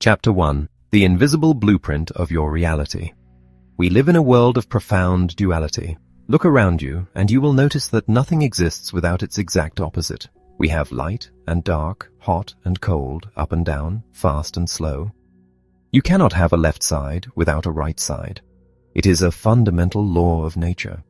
Chapter 1. The Invisible Blueprint of Your Reality. We live in a world of profound duality. Look around you, and you will notice that nothing exists without its exact opposite. We have light and dark, hot and cold, up and down, fast and slow. You cannot have a left side without a right side. It is a fundamental law of nature.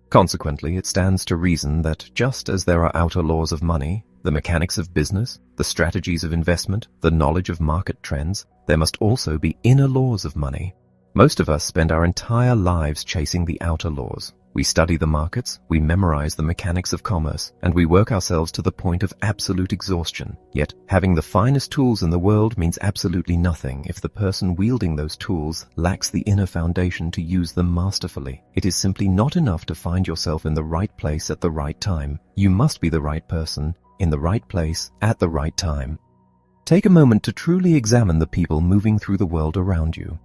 Consequently, it stands to reason that just as there are outer laws of money, the mechanics of business, the strategies of investment, the knowledge of market trends, there must also be inner laws of money. Most of us spend our entire lives chasing the outer laws. We study the markets, we memorize the mechanics of commerce, and we work ourselves to the point of absolute exhaustion. Yet, having the finest tools in the world means absolutely nothing if the person wielding those tools lacks the inner foundation to use them masterfully. It is simply not enough to find yourself in the right place at the right time. You must be the right person, in the right place, at the right time. Take a moment to truly examine the people moving through the world around you.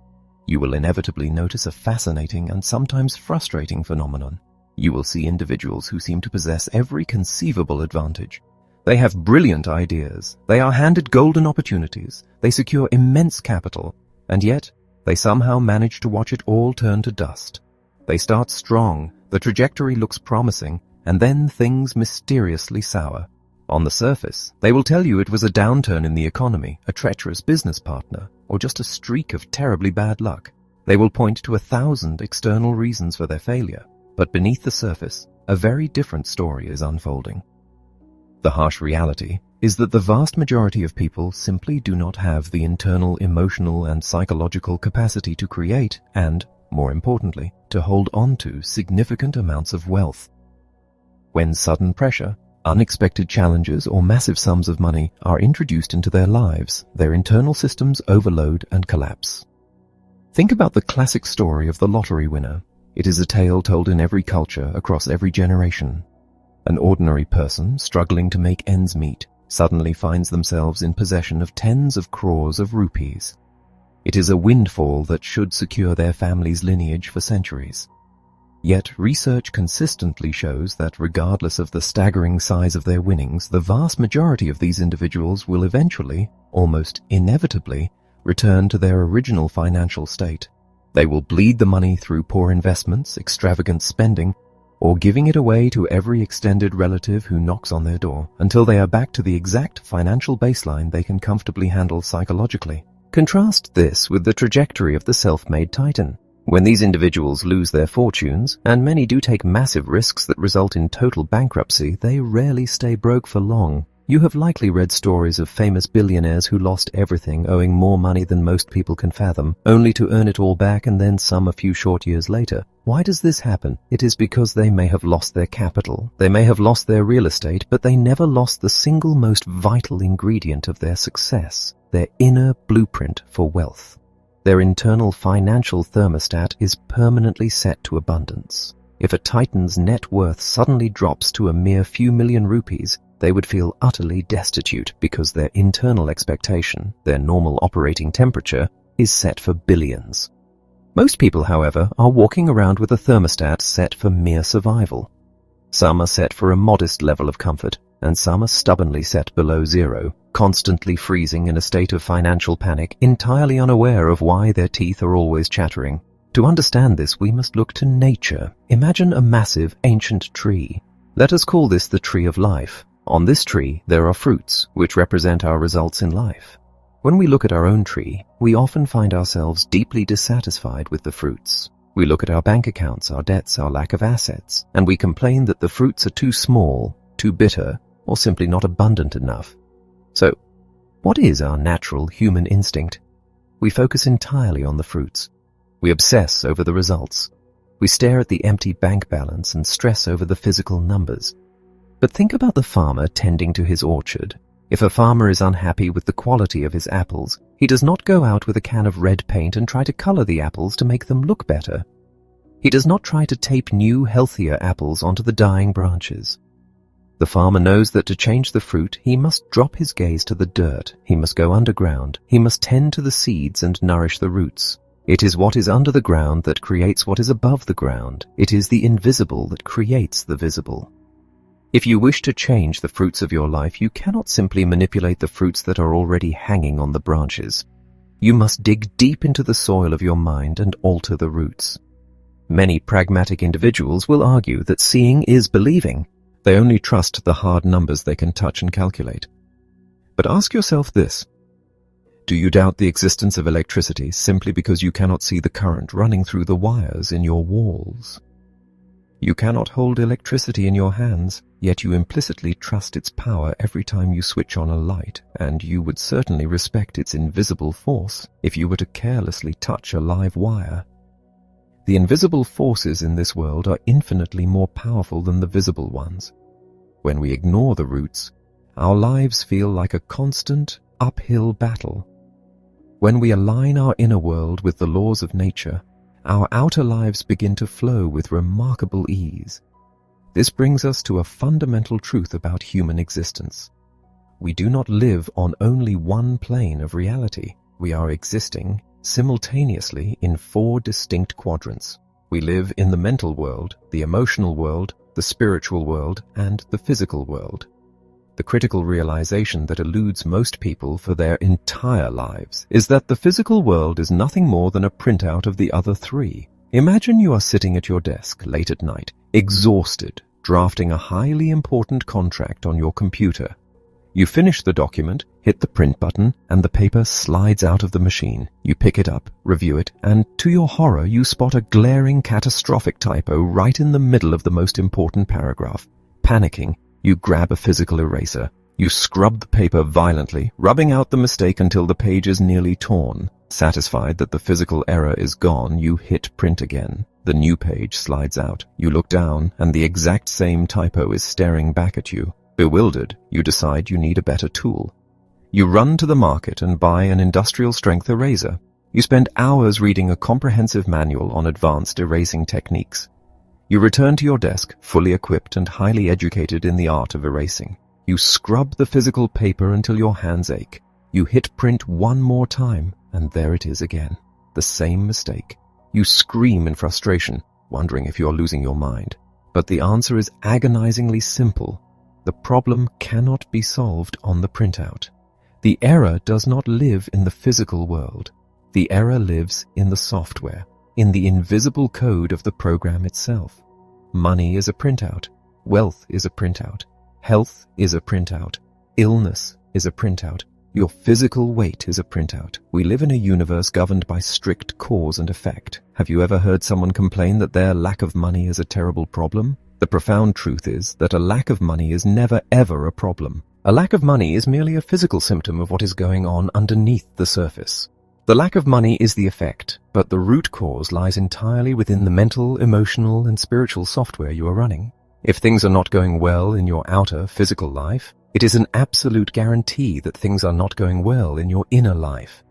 You will inevitably notice a fascinating and sometimes frustrating phenomenon. You will see individuals who seem to possess every conceivable advantage. They have brilliant ideas, they are handed golden opportunities, they secure immense capital, and yet they somehow manage to watch it all turn to dust. They start strong, the trajectory looks promising, and then things mysteriously sour. On the surface, they will tell you it was a downturn in the economy, a treacherous business partner, or just a streak of terribly bad luck. They will point to 1,000 external reasons for their failure, but beneath the surface, a very different story is unfolding. The harsh reality is that the vast majority of people simply do not have the internal emotional and psychological capacity to create and, more importantly, to hold on to significant amounts of wealth. When sudden pressure, unexpected challenges or massive sums of money are introduced into their lives, their internal systems overload and collapse. Think about the classic story of the lottery winner. It is a tale told in every culture across every generation. An ordinary person struggling to make ends meet suddenly finds themselves in possession of tens of crores of rupees. It is a windfall that should secure their family's lineage for centuries. Yet research consistently shows that regardless of the staggering size of their winnings, the vast majority of these individuals will eventually, almost inevitably, return to their original financial state. They will bleed the money through poor investments, extravagant spending, or giving it away to every extended relative who knocks on their door, until they are back to the exact financial baseline they can comfortably handle psychologically. Contrast this with the trajectory of the self-made titan. When these individuals lose their fortunes, and many do take massive risks that result in total bankruptcy, they rarely stay broke for long. You have likely read stories of famous billionaires who lost everything, owing more money than most people can fathom, only to earn it all back and then some a few short years later. Why does this happen? It is because they may have lost their capital, they may have lost their real estate, but they never lost the single most vital ingredient of their success, their inner blueprint for wealth. Their internal financial thermostat is permanently set to abundance. If a titan's net worth suddenly drops to a mere few million rupees, they would feel utterly destitute because their internal expectation, their normal operating temperature, is set for billions. Most people, however, are walking around with a thermostat set for mere survival. Some are set for a modest level of comfort, and some are stubbornly set below zero, constantly freezing in a state of financial panic, entirely unaware of why their teeth are always chattering. To understand this, we must look to nature. Imagine a massive, ancient tree. Let us call this the tree of life. On this tree, there are fruits, which represent our results in life. When we look at our own tree, we often find ourselves deeply dissatisfied with the fruits. We look at our bank accounts, our debts, our lack of assets, and we complain that the fruits are too small, too bitter, or simply not abundant enough. So, what is our natural human instinct? We focus entirely on the fruits. We obsess over the results. We stare at the empty bank balance and stress over the physical numbers. But think about the farmer tending to his orchard. If a farmer is unhappy with the quality of his apples, he does not go out with a can of red paint and try to color the apples to make them look better. He does not try to tape new, healthier apples onto the dying branches. The farmer knows that to change the fruit, he must drop his gaze to the dirt, he must go underground, he must tend to the seeds and nourish the roots. It is what is under the ground that creates what is above the ground. It is the invisible that creates the visible. If you wish to change the fruits of your life, you cannot simply manipulate the fruits that are already hanging on the branches. You must dig deep into the soil of your mind and alter the roots. Many pragmatic individuals will argue that seeing is believing. They only trust the hard numbers they can touch and calculate. But ask yourself this. Do you doubt the existence of electricity simply because you cannot see the current running through the wires in your walls? You cannot hold electricity in your hands, yet you implicitly trust its power every time you switch on a light, and you would certainly respect its invisible force if you were to carelessly touch a live wire. The invisible forces in this world are infinitely more powerful than the visible ones. When we ignore the roots, our lives feel like a constant, uphill battle. When we align our inner world with the laws of nature, our outer lives begin to flow with remarkable ease. This brings us to a fundamental truth about human existence. We do not live on only one plane of reality. We are existing simultaneously in 4 distinct quadrants. We live in the mental world, the emotional world, the spiritual world, and the physical world. The critical realization that eludes most people for their entire lives is that the physical world is nothing more than a printout of the other 3. Imagine you are sitting at your desk late at night, exhausted, drafting a highly important contract on your computer. You finish the document, hit the print button, and the paper slides out of the machine. You pick it up, review it, and to your horror, you spot a glaring, catastrophic typo right in the middle of the most important paragraph. Panicking, you grab a physical eraser. You scrub the paper violently, rubbing out the mistake until the page is nearly torn. Satisfied that the physical error is gone, you hit print again. The new page slides out. You look down, and the exact same typo is staring back at you. Bewildered, you decide you need a better tool. You run to the market and buy an industrial-strength eraser. You spend hours reading a comprehensive manual on advanced erasing techniques. You return to your desk, fully equipped and highly educated in the art of erasing. You scrub the physical paper until your hands ache. You hit print one more time, and there it is again. The same mistake. You scream in frustration, wondering if you're losing your mind. But the answer is agonizingly simple. The problem cannot be solved on the printout. The error does not live in the physical world. The error lives in the software, in the invisible code of the program itself. Money is a printout. Wealth is a printout. Health is a printout. Illness is a printout. Your physical weight is a printout. We live in a universe governed by strict cause and effect. Have you ever heard someone complain that their lack of money is a terrible problem? The profound truth is that a lack of money is never ever a problem. A lack of money is merely a physical symptom of what is going on underneath the surface. The lack of money is the effect, but the root cause lies entirely within the mental, emotional, and spiritual software you are running. If things are not going well in your outer physical life, it is an absolute guarantee that things are not going well in your inner life.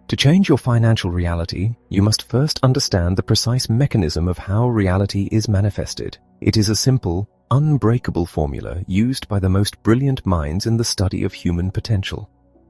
To change your financial reality, you must first understand the precise mechanism of how reality is manifested. It is a simple, unbreakable formula used by the most brilliant minds in the study of human potential.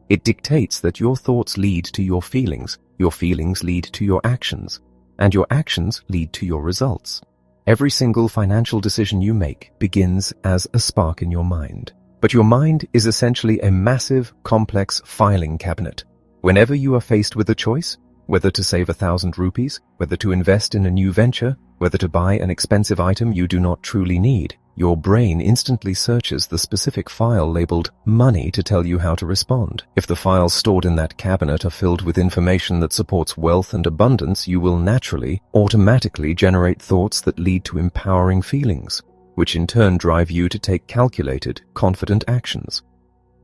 It dictates that your thoughts lead to your feelings lead to your actions, and your actions lead to your results. Every single financial decision you make begins as a spark in your mind. But your mind is essentially a massive, complex filing cabinet. Whenever you are faced with a choice, whether to save 1,000 rupees, whether to invest in a new venture, whether to buy an expensive item you do not truly need, your brain instantly searches the specific file labeled money to tell you how to respond. If the files stored in that cabinet are filled with information that supports wealth and abundance, you will naturally, automatically generate thoughts that lead to empowering feelings, which in turn drive you to take calculated, confident actions.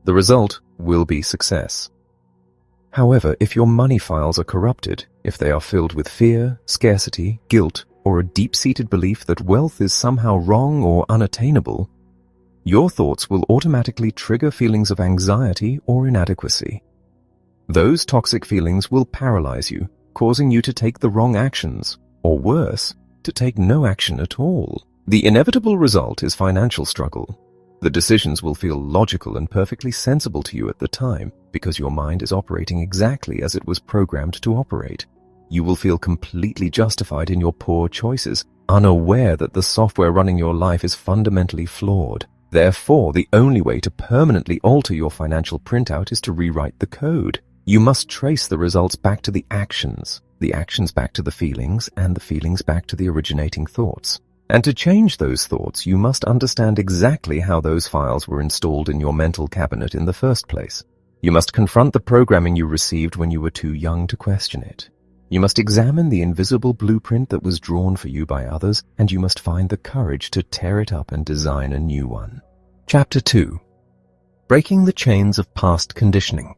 The result will be success. However, if your money files are corrupted, if they are filled with fear, scarcity, guilt, or a deep-seated belief that wealth is somehow wrong or unattainable, your thoughts will automatically trigger feelings of anxiety or inadequacy. Those toxic feelings will paralyze you, causing you to take the wrong actions, or worse, to take no action at all. The inevitable result is financial struggle. The decisions will feel logical and perfectly sensible to you at the time because your mind is operating exactly as it was programmed to operate. You will feel completely justified in your poor choices, unaware that the software running your life is fundamentally flawed. Therefore, the only way to permanently alter your financial printout is to rewrite the code. You must trace the results back to the actions back to the feelings, and the feelings back to the originating thoughts. And to change those thoughts, you must understand exactly how those files were installed in your mental cabinet in the first place. You must confront the programming you received when you were too young to question it. You must examine the invisible blueprint that was drawn for you by others, and you must find the courage to tear it up and design a new one. Chapter 2. Breaking the chains of past conditioning.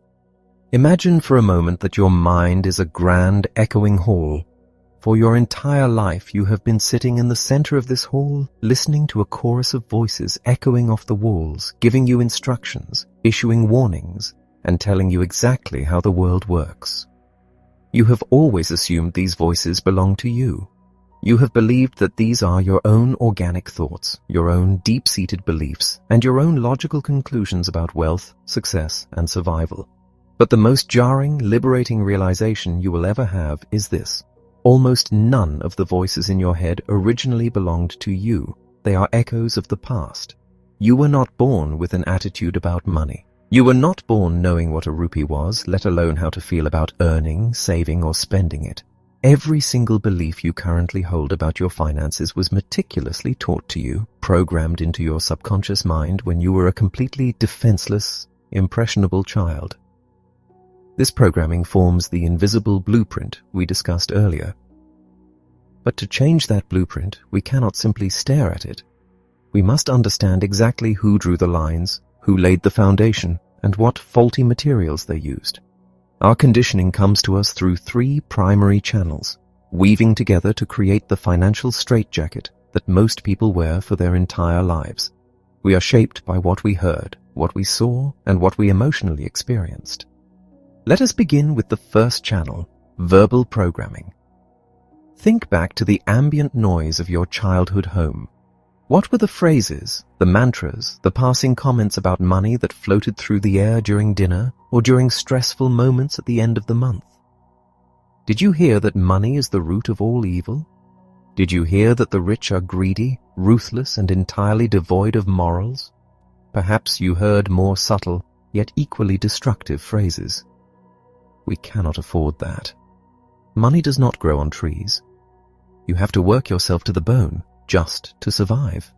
Imagine for a moment that your mind is a grand echoing hall. For your entire life you have been sitting in the center of this hall, listening to a chorus of voices echoing off the walls, giving you instructions, issuing warnings, and telling you exactly how the world works. You have always assumed these voices belong to you. You have believed that these are your own organic thoughts, your own deep-seated beliefs, and your own logical conclusions about wealth, success, and survival. But the most jarring, liberating realization you will ever have is this. Almost none of the voices in your head originally belonged to you. They are echoes of the past. You were not born with an attitude about money. You were not born knowing what a rupee was, let alone how to feel about earning, saving, or spending it. Every single belief you currently hold about your finances was meticulously taught to you, programmed into your subconscious mind when you were a completely defenseless, impressionable child. This programming forms the invisible blueprint we discussed earlier. But to change that blueprint, we cannot simply stare at it. We must understand exactly who drew the lines, who laid the foundation, and what faulty materials they used. Our conditioning comes to us through 3 primary channels, weaving together to create the financial straitjacket that most people wear for their entire lives. We are shaped by what we heard, what we saw, and what we emotionally experienced. Let us begin with the first channel, verbal programming. Think back to the ambient noise of your childhood home. What were the phrases, the mantras, the passing comments about money that floated through the air during dinner or during stressful moments at the end of the month? Did you hear that money is the root of all evil? Did you hear that the rich are greedy, ruthless, and entirely devoid of morals? Perhaps you heard more subtle, yet equally destructive phrases. We cannot afford that. Money does not grow on trees. You have to work yourself to the bone just to survive.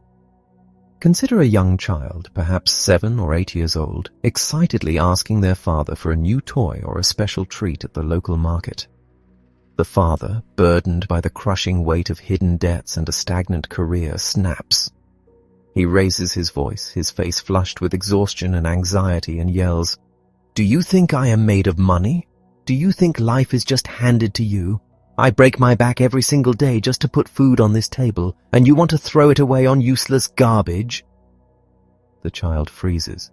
Consider a young child, perhaps 7 or 8 years old, excitedly asking their father for a new toy or a special treat at the local market. The father, burdened by the crushing weight of hidden debts and a stagnant career, snaps. He raises his voice, his face flushed with exhaustion and anxiety, and yells, "Do you think I am made of money? Do you think life is just handed to you? I break my back every single day just to put food on this table, and you want to throw it away on useless garbage?" The child freezes.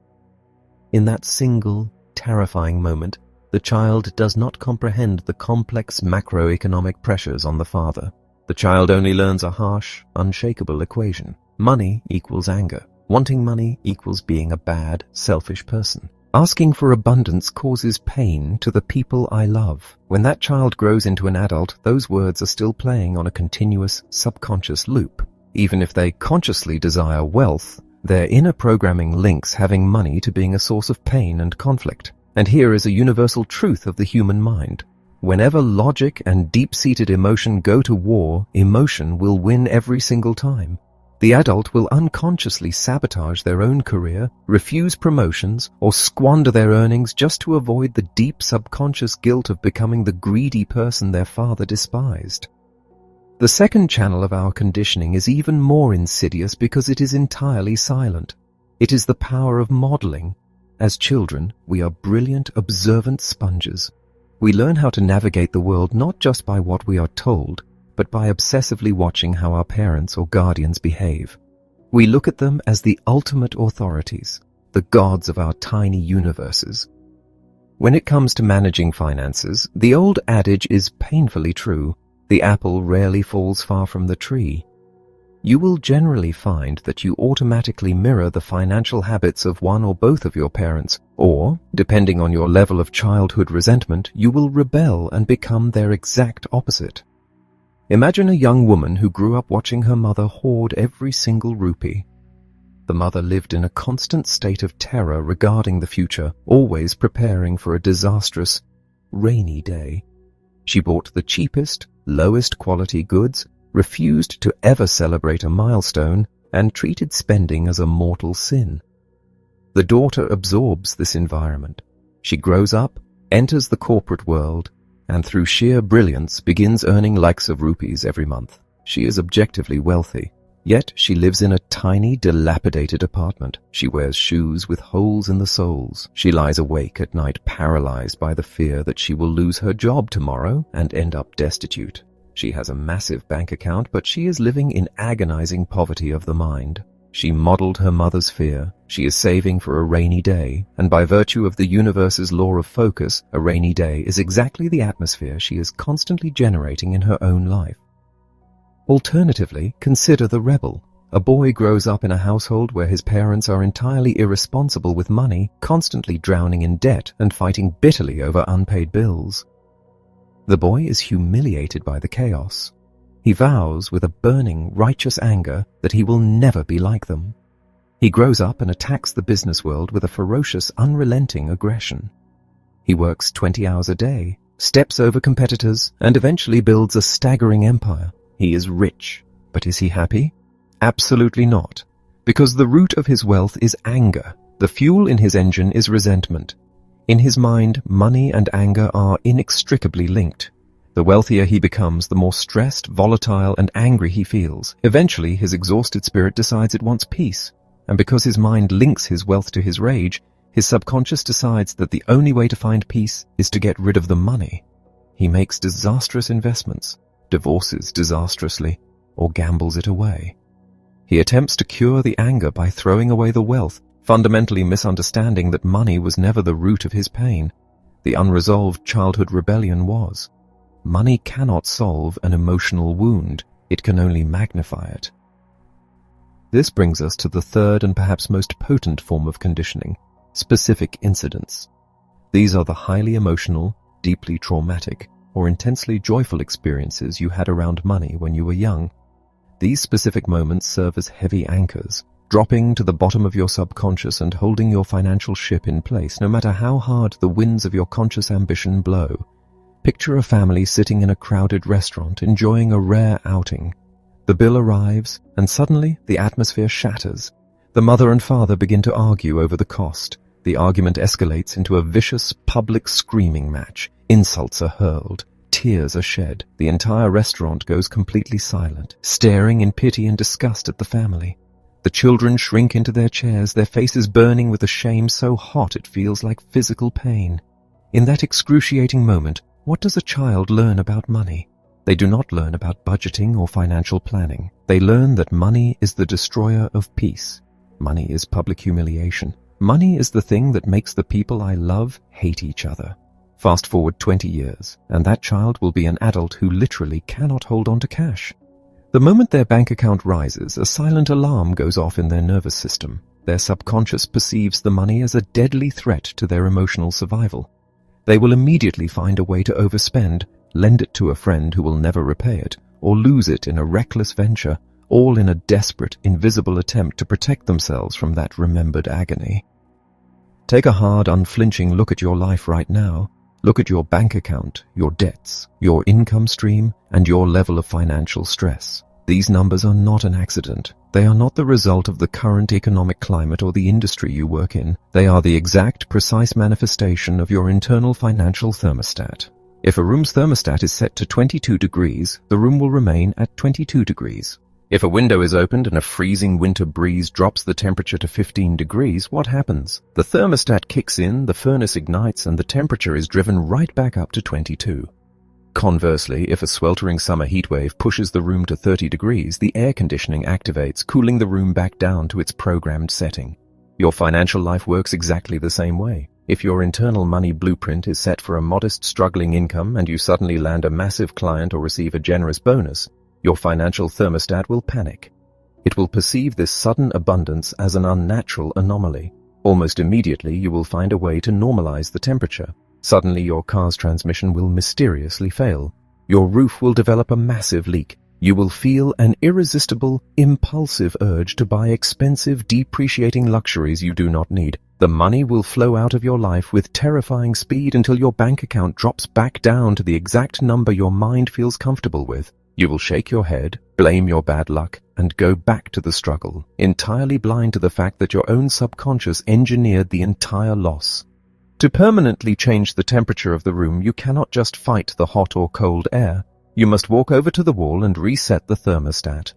In that single, terrifying moment, the child does not comprehend the complex macroeconomic pressures on the father. The child only learns a harsh, unshakable equation. Money equals anger. Wanting money equals being a bad, selfish person. Asking for abundance causes pain to the people I love. When that child grows into an adult, those words are still playing on a continuous, subconscious loop. Even if they consciously desire wealth, their inner programming links having money to being a source of pain and conflict. And here is a universal truth of the human mind. Whenever logic and deep-seated emotion go to war, emotion will win every single time. The adult will unconsciously sabotage their own career, refuse promotions, or squander their earnings just to avoid the deep subconscious guilt of becoming the greedy person their father despised. The second channel of our conditioning is even more insidious because it is entirely silent. It is the power of modeling. As children, we are brilliant, observant sponges. We learn how to navigate the world not just by what we are told, but by obsessively watching how our parents or guardians behave. We look at them as the ultimate authorities, the gods of our tiny universes. When it comes to managing finances, the old adage is painfully true: the apple rarely falls far from the tree. You will generally find that you automatically mirror the financial habits of one or both of your parents, or, depending on your level of childhood resentment, you will rebel and become their exact opposite. Imagine a young woman who grew up watching her mother hoard every single rupee. The mother lived in a constant state of terror regarding the future, always preparing for a disastrous, rainy day. She bought the cheapest, lowest quality goods, refused to ever celebrate a milestone, and treated spending as a mortal sin. The daughter absorbs this environment. She grows up, enters the corporate world, and through sheer brilliance begins earning lakhs of rupees every month. She is objectively wealthy, yet she lives in a tiny, dilapidated apartment. She wears shoes with holes in the soles. She lies awake at night paralyzed by the fear that she will lose her job tomorrow and end up destitute. She has a massive bank account, but she is living in agonizing poverty of the mind. She modeled her mother's fear. She is saving for a rainy day, and by virtue of the universe's law of focus, a rainy day is exactly the atmosphere she is constantly generating in her own life. Alternatively, consider the rebel. A boy grows up in a household where his parents are entirely irresponsible with money, constantly drowning in debt and fighting bitterly over unpaid bills. The boy is humiliated by the chaos. He vows with a burning, righteous anger that he will never be like them. He grows up and attacks the business world with a ferocious, unrelenting aggression. He works 20 hours a day, steps over competitors, and eventually builds a staggering empire. He is rich, but is he happy? Absolutely not, because the root of his wealth is anger. The fuel in his engine is resentment. In his mind, money and anger are inextricably linked. The wealthier he becomes, the more stressed, volatile, and angry he feels. Eventually, his exhausted spirit decides it wants peace, and because his mind links his wealth to his rage, his subconscious decides that the only way to find peace is to get rid of the money. He makes disastrous investments, divorces disastrously, or gambles it away. He attempts to cure the anger by throwing away the wealth, fundamentally misunderstanding that money was never the root of his pain. The unresolved childhood rebellion was. Money cannot solve an emotional wound, it can only magnify it. This brings us to the third and perhaps most potent form of conditioning, specific incidents. These are the highly emotional, deeply traumatic, or intensely joyful experiences you had around money when you were young. These specific moments serve as heavy anchors, dropping to the bottom of your subconscious and holding your financial ship in place no matter how hard the winds of your conscious ambition blow. Picture a family sitting in a crowded restaurant enjoying a rare outing. The bill arrives, and suddenly the atmosphere shatters. The mother and father begin to argue over the cost. The argument escalates into a vicious public screaming match. Insults are hurled. Tears are shed. The entire restaurant goes completely silent, staring in pity and disgust at the family. The children shrink into their chairs, their faces burning with a shame so hot it feels like physical pain. In that excruciating moment, what does a child learn about money? They do not learn about budgeting or financial planning. They learn that money is the destroyer of peace. Money is public humiliation. Money is the thing that makes the people I love hate each other. Fast forward 20 years, and that child will be an adult who literally cannot hold on to cash. The moment their bank account rises, a silent alarm goes off in their nervous system. Their subconscious perceives the money as a deadly threat to their emotional survival. They will immediately find a way to overspend, lend it to a friend who will never repay it, or lose it in a reckless venture, all in a desperate, invisible attempt to protect themselves from that remembered agony. Take a hard, unflinching look at your life right now. Look at your bank account, your debts, your income stream, and your level of financial stress. These numbers are not an accident. They are not the result of the current economic climate or the industry you work in. They are the exact, precise manifestation of your internal financial thermostat. If a room's thermostat is set to 22 degrees, the room will remain at 22 degrees. If a window is opened and a freezing winter breeze drops the temperature to 15 degrees, what happens? The thermostat kicks in, the furnace ignites, and the temperature is driven right back up to 22. Conversely, if a sweltering summer heatwave pushes the room to 30 degrees, the air conditioning activates, cooling the room back down to its programmed setting. Your financial life works exactly the same way. If your internal money blueprint is set for a modest, struggling income and you suddenly land a massive client or receive a generous bonus, your financial thermostat will panic. It will perceive this sudden abundance as an unnatural anomaly. Almost immediately, you will find a way to normalize the temperature. Suddenly, your car's transmission will mysteriously fail. Your roof will develop a massive leak. You will feel an irresistible, impulsive urge to buy expensive, depreciating luxuries you do not need. The money will flow out of your life with terrifying speed until your bank account drops back down to the exact number your mind feels comfortable with. You will shake your head, blame your bad luck, and go back to the struggle, entirely blind to the fact that your own subconscious engineered the entire loss. To permanently change the temperature of the room, you cannot just fight the hot or cold air. You must walk over to the wall and reset the thermostat.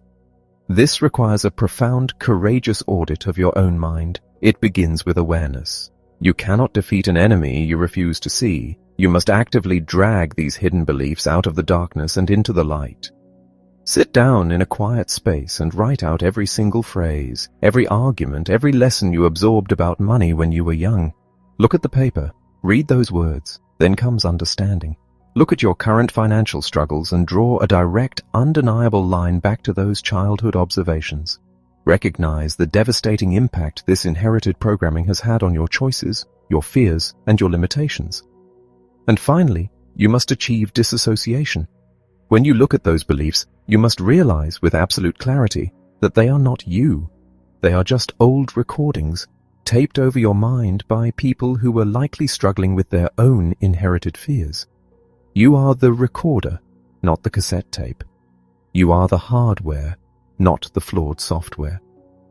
This requires a profound, courageous audit of your own mind. It begins with awareness. You cannot defeat an enemy you refuse to see. You must actively drag these hidden beliefs out of the darkness and into the light. Sit down in a quiet space and write out every single phrase, every argument, every lesson you absorbed about money when you were young. Look at the paper, read those words, then comes understanding. Look at your current financial struggles and draw a direct, undeniable line back to those childhood observations. Recognize the devastating impact this inherited programming has had on your choices, your fears, and your limitations. And finally, you must achieve disassociation. When you look at those beliefs, you must realize with absolute clarity that they are not you. They are just old recordings, taped over your mind by people who were likely struggling with their own inherited fears. You are the recorder, not the cassette tape. You are the hardware, not the flawed software.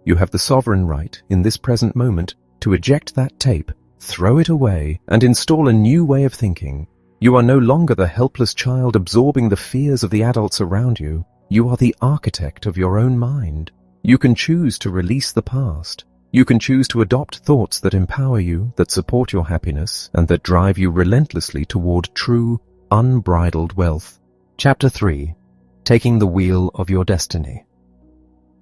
You have the sovereign right, in this present moment, to eject that tape, throw it away, and install a new way of thinking. You are no longer the helpless child absorbing the fears of the adults around you. You are the architect of your own mind. You can choose to release the past. You can choose to adopt thoughts that empower you, that support your happiness, and that drive you relentlessly toward true, unbridled wealth. Chapter 3. Taking the Wheel of Your Destiny.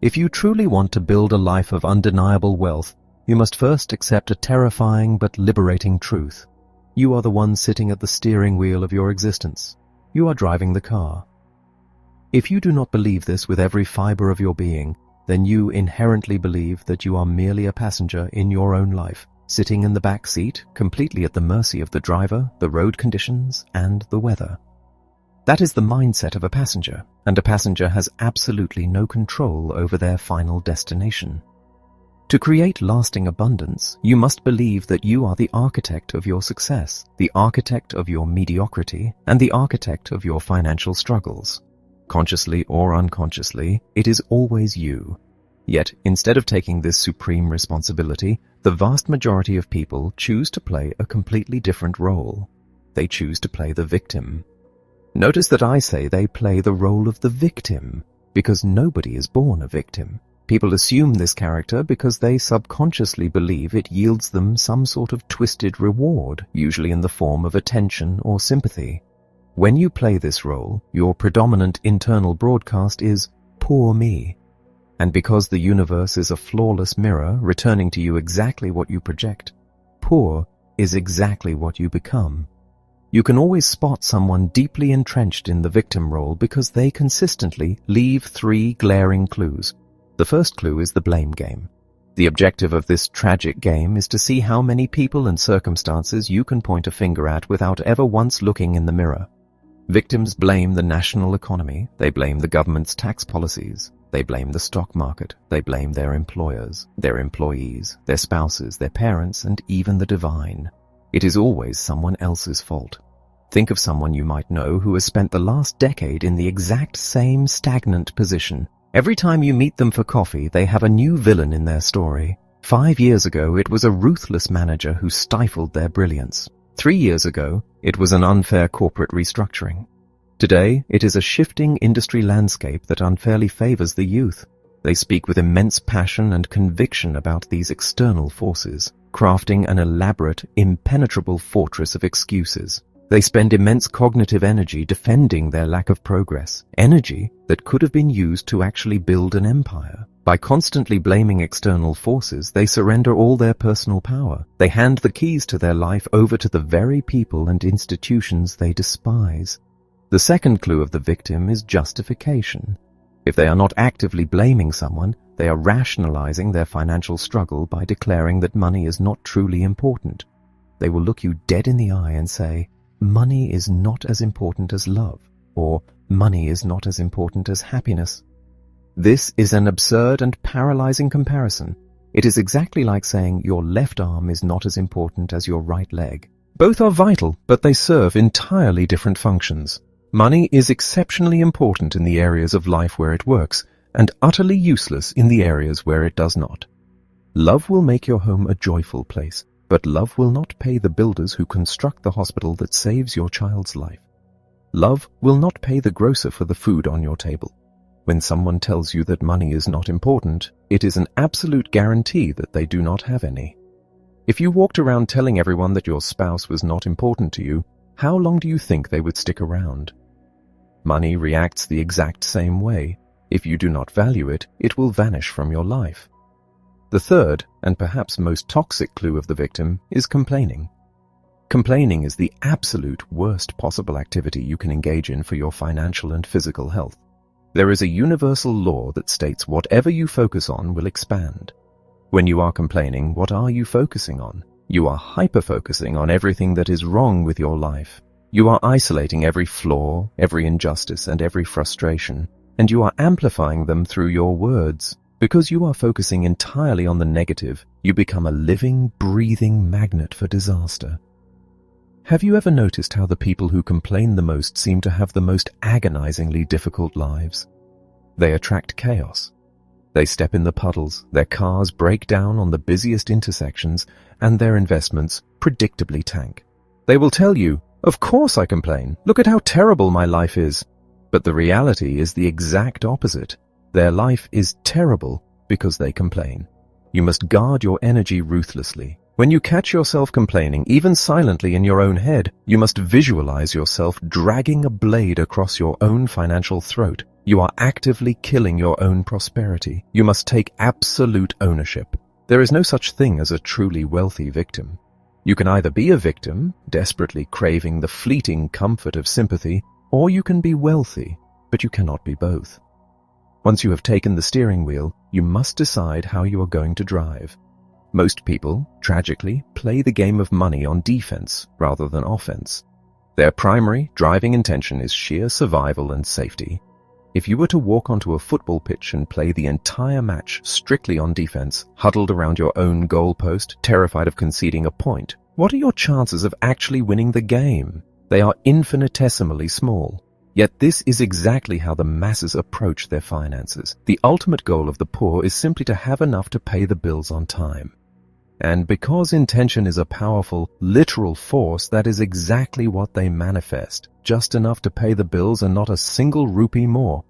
If you truly want to build a life of undeniable wealth, you must first accept a terrifying but liberating truth. You are the one sitting at the steering wheel of your existence. You are driving the car. If you do not believe this with every fiber of your being, then you inherently believe that you are merely a passenger in your own life, sitting in the back seat, completely at the mercy of the driver, the road conditions, and the weather. That is the mindset of a passenger, and a passenger has absolutely no control over their final destination. To create lasting abundance, you must believe that you are the architect of your success, the architect of your mediocrity, and the architect of your financial struggles. Consciously or unconsciously, it is always you. Yet, instead of taking this supreme responsibility, the vast majority of people choose to play a completely different role. They choose to play the victim. Notice that I say they play the role of the victim, because nobody is born a victim. People assume this character because they subconsciously believe it yields them some sort of twisted reward, usually in the form of attention or sympathy. When you play this role, your predominant internal broadcast is, "Poor me." And because the universe is a flawless mirror returning to you exactly what you project, poor is exactly what you become. You can always spot someone deeply entrenched in the victim role because they consistently leave 3 glaring clues. The first clue is the blame game. The objective of this tragic game is to see how many people and circumstances you can point a finger at without ever once looking in the mirror. Victims blame the national economy, they blame the government's tax policies, they blame the stock market, they blame their employers, their employees, their spouses, their parents, and even the divine. It is always someone else's fault. Think of someone you might know who has spent the last decade in the exact same stagnant position. Every time you meet them for coffee, they have a new villain in their story. 5 years ago, it was a ruthless manager who stifled their brilliance. 3 years ago, it was an unfair corporate restructuring. Today, it is a shifting industry landscape that unfairly favors the youth. They speak with immense passion and conviction about these external forces, crafting an elaborate, impenetrable fortress of excuses. They spend immense cognitive energy defending their lack of progress, energy that could have been used to actually build an empire. By constantly blaming external forces, they surrender all their personal power. They hand the keys to their life over to the very people and institutions they despise. The second clue of the victim is justification. If they are not actively blaming someone, they are rationalizing their financial struggle by declaring that money is not truly important. They will look you dead in the eye and say, "Money is not as important as love," or "Money is not as important as happiness." This is an absurd and paralyzing comparison. It is exactly like saying your left arm is not as important as your right leg. Both are vital, but they serve entirely different functions. Money is exceptionally important in the areas of life where it works, and utterly useless in the areas where it does not. Love will make your home a joyful place, but love will not pay the builders who construct the hospital that saves your child's life. Love will not pay the grocer for the food on your table. When someone tells you that money is not important, it is an absolute guarantee that they do not have any. If you walked around telling everyone that your spouse was not important to you, how long do you think they would stick around? Money reacts the exact same way. If you do not value it, it will vanish from your life. The third, and perhaps most toxic clue of the victim, is complaining. Complaining is the absolute worst possible activity you can engage in for your financial and physical health. There is a universal law that states whatever you focus on will expand. When you are complaining, what are you focusing on? You are hyper-focusing on everything that is wrong with your life. You are isolating every flaw, every injustice, and every frustration, and you are amplifying them through your words. Because you are focusing entirely on the negative, you become a living, breathing magnet for disaster. Have you ever noticed how the people who complain the most seem to have the most agonizingly difficult lives? They attract chaos. They step in the puddles, their cars break down on the busiest intersections, and their investments predictably tank. They will tell you, "Of course I complain. Look at how terrible my life is." But the reality is the exact opposite. Their life is terrible because they complain. You must guard your energy ruthlessly. When you catch yourself complaining, even silently in your own head, you must visualize yourself dragging a blade across your own financial throat. You are actively killing your own prosperity. You must take absolute ownership. There is no such thing as a truly wealthy victim. You can either be a victim, desperately craving the fleeting comfort of sympathy, or you can be wealthy, but you cannot be both. Once you have taken the steering wheel, you must decide how you are going to drive. Most people, tragically, play the game of money on defense rather than offense. Their primary driving intention is sheer survival and safety. If you were to walk onto a football pitch and play the entire match strictly on defense, huddled around your own goalpost, terrified of conceding a point, what are your chances of actually winning the game? They are infinitesimally small. Yet this is exactly how the masses approach their finances. The ultimate goal of the poor is simply to have enough to pay the bills on time. And because intention is a powerful, literal force, that is exactly what they manifest. Just enough to pay the bills and not a single rupee more.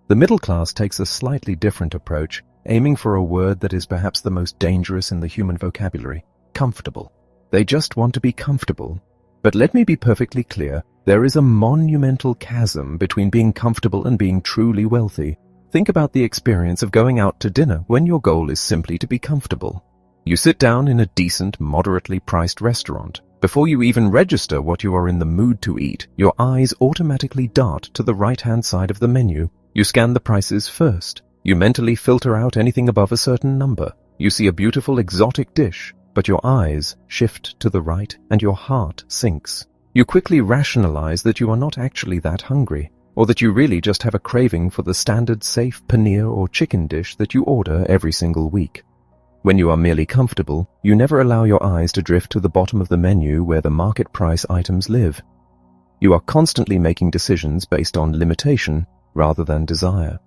The middle class takes a slightly different approach, aiming for a word that is perhaps the most dangerous in the human vocabulary: comfortable. They just want to be comfortable. But let me be perfectly clear, there is a monumental chasm between being comfortable and being truly wealthy. Think about the experience of going out to dinner when your goal is simply to be comfortable. You sit down in a decent, moderately priced restaurant. Before you even register what you are in the mood to eat, your eyes automatically dart to the right-hand side of the menu. You scan the prices first. You mentally filter out anything above a certain number. You see a beautiful exotic dish, but your eyes shift to the right and your heart sinks. You quickly rationalize that you are not actually that hungry, or that you really just have a craving for the standard safe paneer or chicken dish that you order every single week. When you are merely comfortable, you never allow your eyes to drift to the bottom of the menu where the market price items live. You are constantly making decisions based on limitation rather than desire.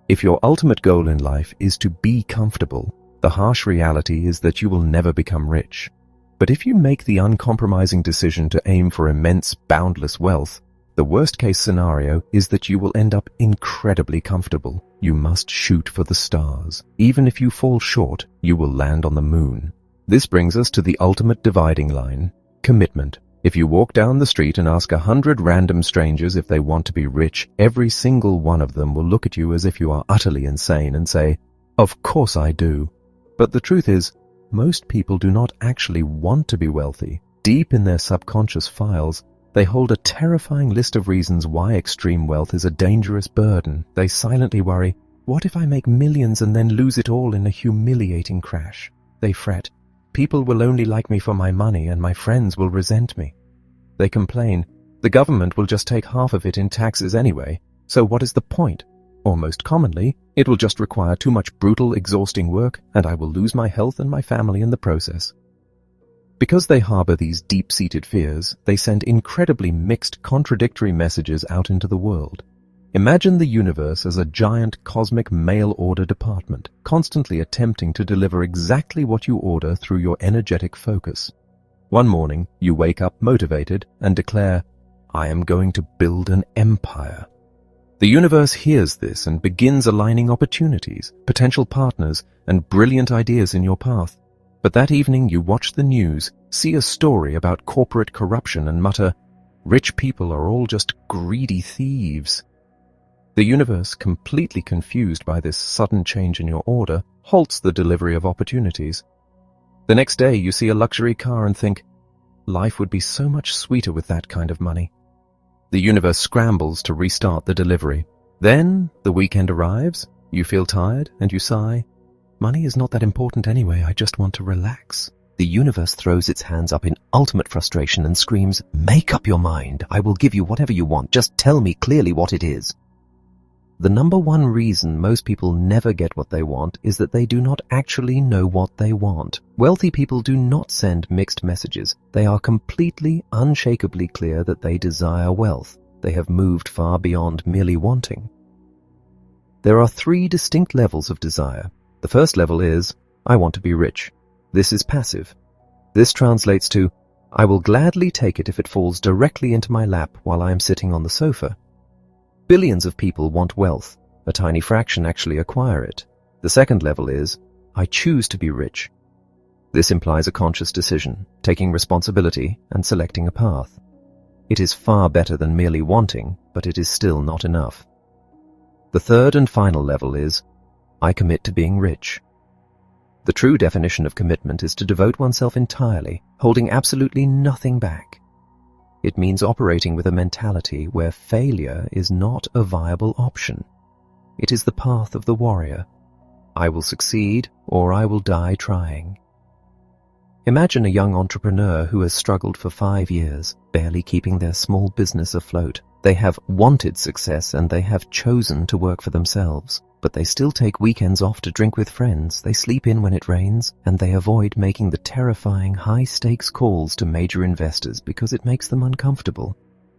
If your ultimate goal in life is to be comfortable, the harsh reality is that you will never become rich. But if you make the uncompromising decision to aim for immense, boundless wealth, the worst-case scenario is that you will end up incredibly comfortable. You must shoot for the stars. Even if you fall short, you will land on the moon. This brings us to the ultimate dividing line: commitment. If you walk down the street and ask 100 random strangers if they want to be rich, every single one of them will look at you as if you are utterly insane and say, "Of course I do." But the truth is, most people do not actually want to be wealthy. Deep in their subconscious files, they hold a terrifying list of reasons why extreme wealth is a dangerous burden. They silently worry, what if I make millions and then lose it all in a humiliating crash? They fret, people will only like me for my money and my friends will resent me. They complain, the government will just take half of it in taxes anyway, so what is the point? Or most commonly, it will just require too much brutal, exhausting work, and I will lose my health and my family in the process. Because they harbor these deep-seated fears, they send incredibly mixed, contradictory messages out into the world. Imagine the universe as a giant cosmic mail-order department, constantly attempting to deliver exactly what you order through your energetic focus. One morning, you wake up motivated and declare, "I am going to build an empire." The universe hears this and begins aligning opportunities, potential partners, and brilliant ideas in your path. But that evening you watch the news, see a story about corporate corruption and mutter, "Rich people are all just greedy thieves." The universe, completely confused by this sudden change in your order, halts the delivery of opportunities. The next day you see a luxury car and think, "Life would be so much sweeter with that kind of money." The universe scrambles to restart the delivery. Then the weekend arrives, you feel tired, and you sigh, "Money is not that important anyway, I just want to relax." The universe throws its hands up in ultimate frustration and screams, "Make up your mind. I will give you whatever you want. Just tell me clearly what it is." The number one reason most people never get what they want is that they do not actually know what they want. Wealthy people do not send mixed messages. They are completely, unshakably clear that they desire wealth. They have moved far beyond merely wanting. There are 3 distinct levels of desire. The first level is, "I want to be rich." This is passive. This translates to, "I will gladly take it if it falls directly into my lap while I am sitting on the sofa." Billions of people want wealth. A tiny fraction actually acquire it. The second level is, "I choose to be rich." This implies a conscious decision, taking responsibility and selecting a path. It is far better than merely wanting, but it is still not enough. The third and final level is, "I commit to being rich." The true definition of commitment is to devote oneself entirely, holding absolutely nothing back. It means operating with a mentality where failure is not a viable option. It is the path of the warrior. I will succeed or I will die trying. Imagine a young entrepreneur who has struggled for 5 years, barely keeping their small business afloat. They have wanted success and they have chosen to work for themselves. But they still take weekends off to drink with friends, they sleep in when it rains, and they avoid making the terrifying high-stakes calls to major investors because it makes them uncomfortable.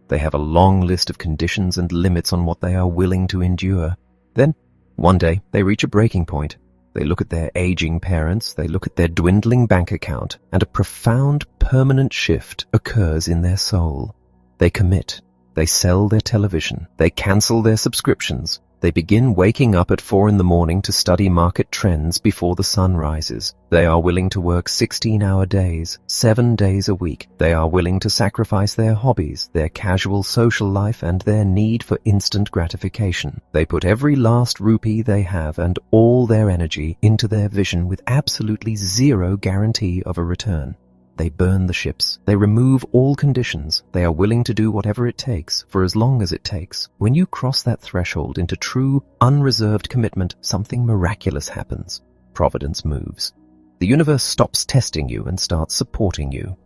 They have a long list of conditions and limits on what they are willing to endure. Then, one day, they reach a breaking point. They look at their aging parents, they look at their dwindling bank account, and a profound, permanent shift occurs in their soul. They commit. They sell their television. They cancel their subscriptions. They begin waking up at 4 in the morning to study market trends before the sun rises. They are willing to work 16-hour days, 7 days a week. They are willing to sacrifice their hobbies, their casual social life, and their need for instant gratification. They put every last rupee they have and all their energy into their vision with absolutely zero guarantee of a return. They burn the ships. They remove all conditions. They are willing to do whatever it takes, for as long as it takes. When you cross that threshold into true, unreserved commitment, something miraculous happens. Providence moves. The universe stops testing you and starts supporting you.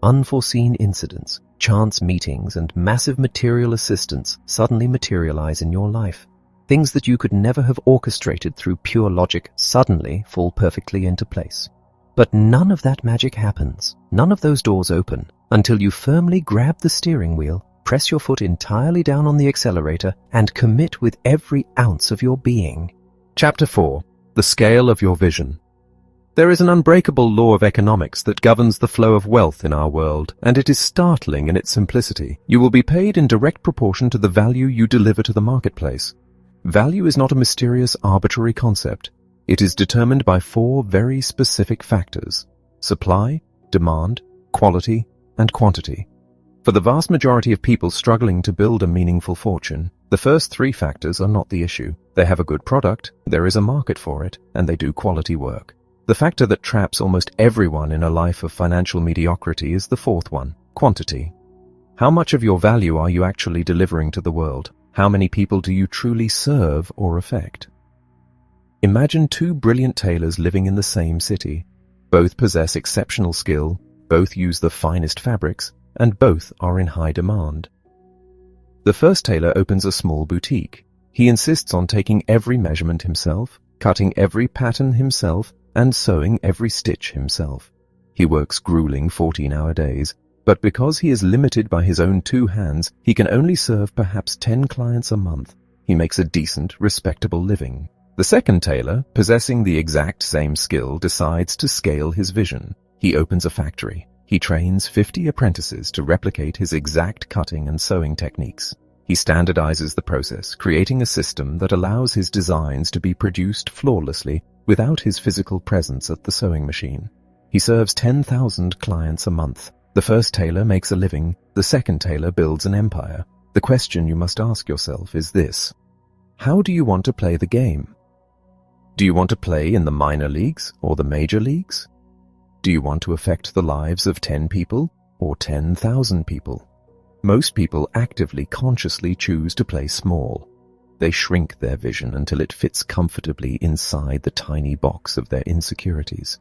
Unforeseen incidents, chance meetings, and massive material assistance suddenly materialize in your life. Things that you could never have orchestrated through pure logic suddenly fall perfectly into place. But none of that magic happens. None of those doors open until you firmly grab the steering wheel, press your foot entirely down on the accelerator, and commit with every ounce of your being. Chapter 4. The Scale of Your Vision. There is an unbreakable law of economics that governs the flow of wealth in our world, and it is startling in its simplicity. You will be paid in direct proportion to the value you deliver to the marketplace. Value is not a mysterious, arbitrary concept. It is determined by 4 very specific factors: supply, demand, quality, and quantity. For the vast majority of people struggling to build a meaningful fortune, the first 3 factors are not the issue. They have a good product, there is a market for it, and they do quality work. The factor that traps almost everyone in a life of financial mediocrity is the 4th one: quantity. How much of your value are you actually delivering to the world? How many people do you truly serve or affect? Imagine 2 brilliant tailors living in the same city. Both possess exceptional skill, both use the finest fabrics, and both are in high demand. The first tailor opens a small boutique. He insists on taking every measurement himself, cutting every pattern himself, and sewing every stitch himself. He works grueling 14-hour days, but because he is limited by his own 2 hands, he can only serve perhaps 10 clients a month. He makes a decent, respectable living. The second tailor, possessing the exact same skill, decides to scale his vision. He opens a factory. He trains 50 apprentices to replicate his exact cutting and sewing techniques. He standardizes the process, creating a system that allows his designs to be produced flawlessly without his physical presence at the sewing machine. He serves 10,000 clients a month. The first tailor makes a living. The second tailor builds an empire. The question you must ask yourself is this: how do you want to play the game? Do you want to play in the minor leagues or the major leagues? Do you want to affect the lives of 10 people or 10,000 people? Most people actively, consciously choose to play small. They shrink their vision until it fits comfortably inside the tiny box of their insecurities.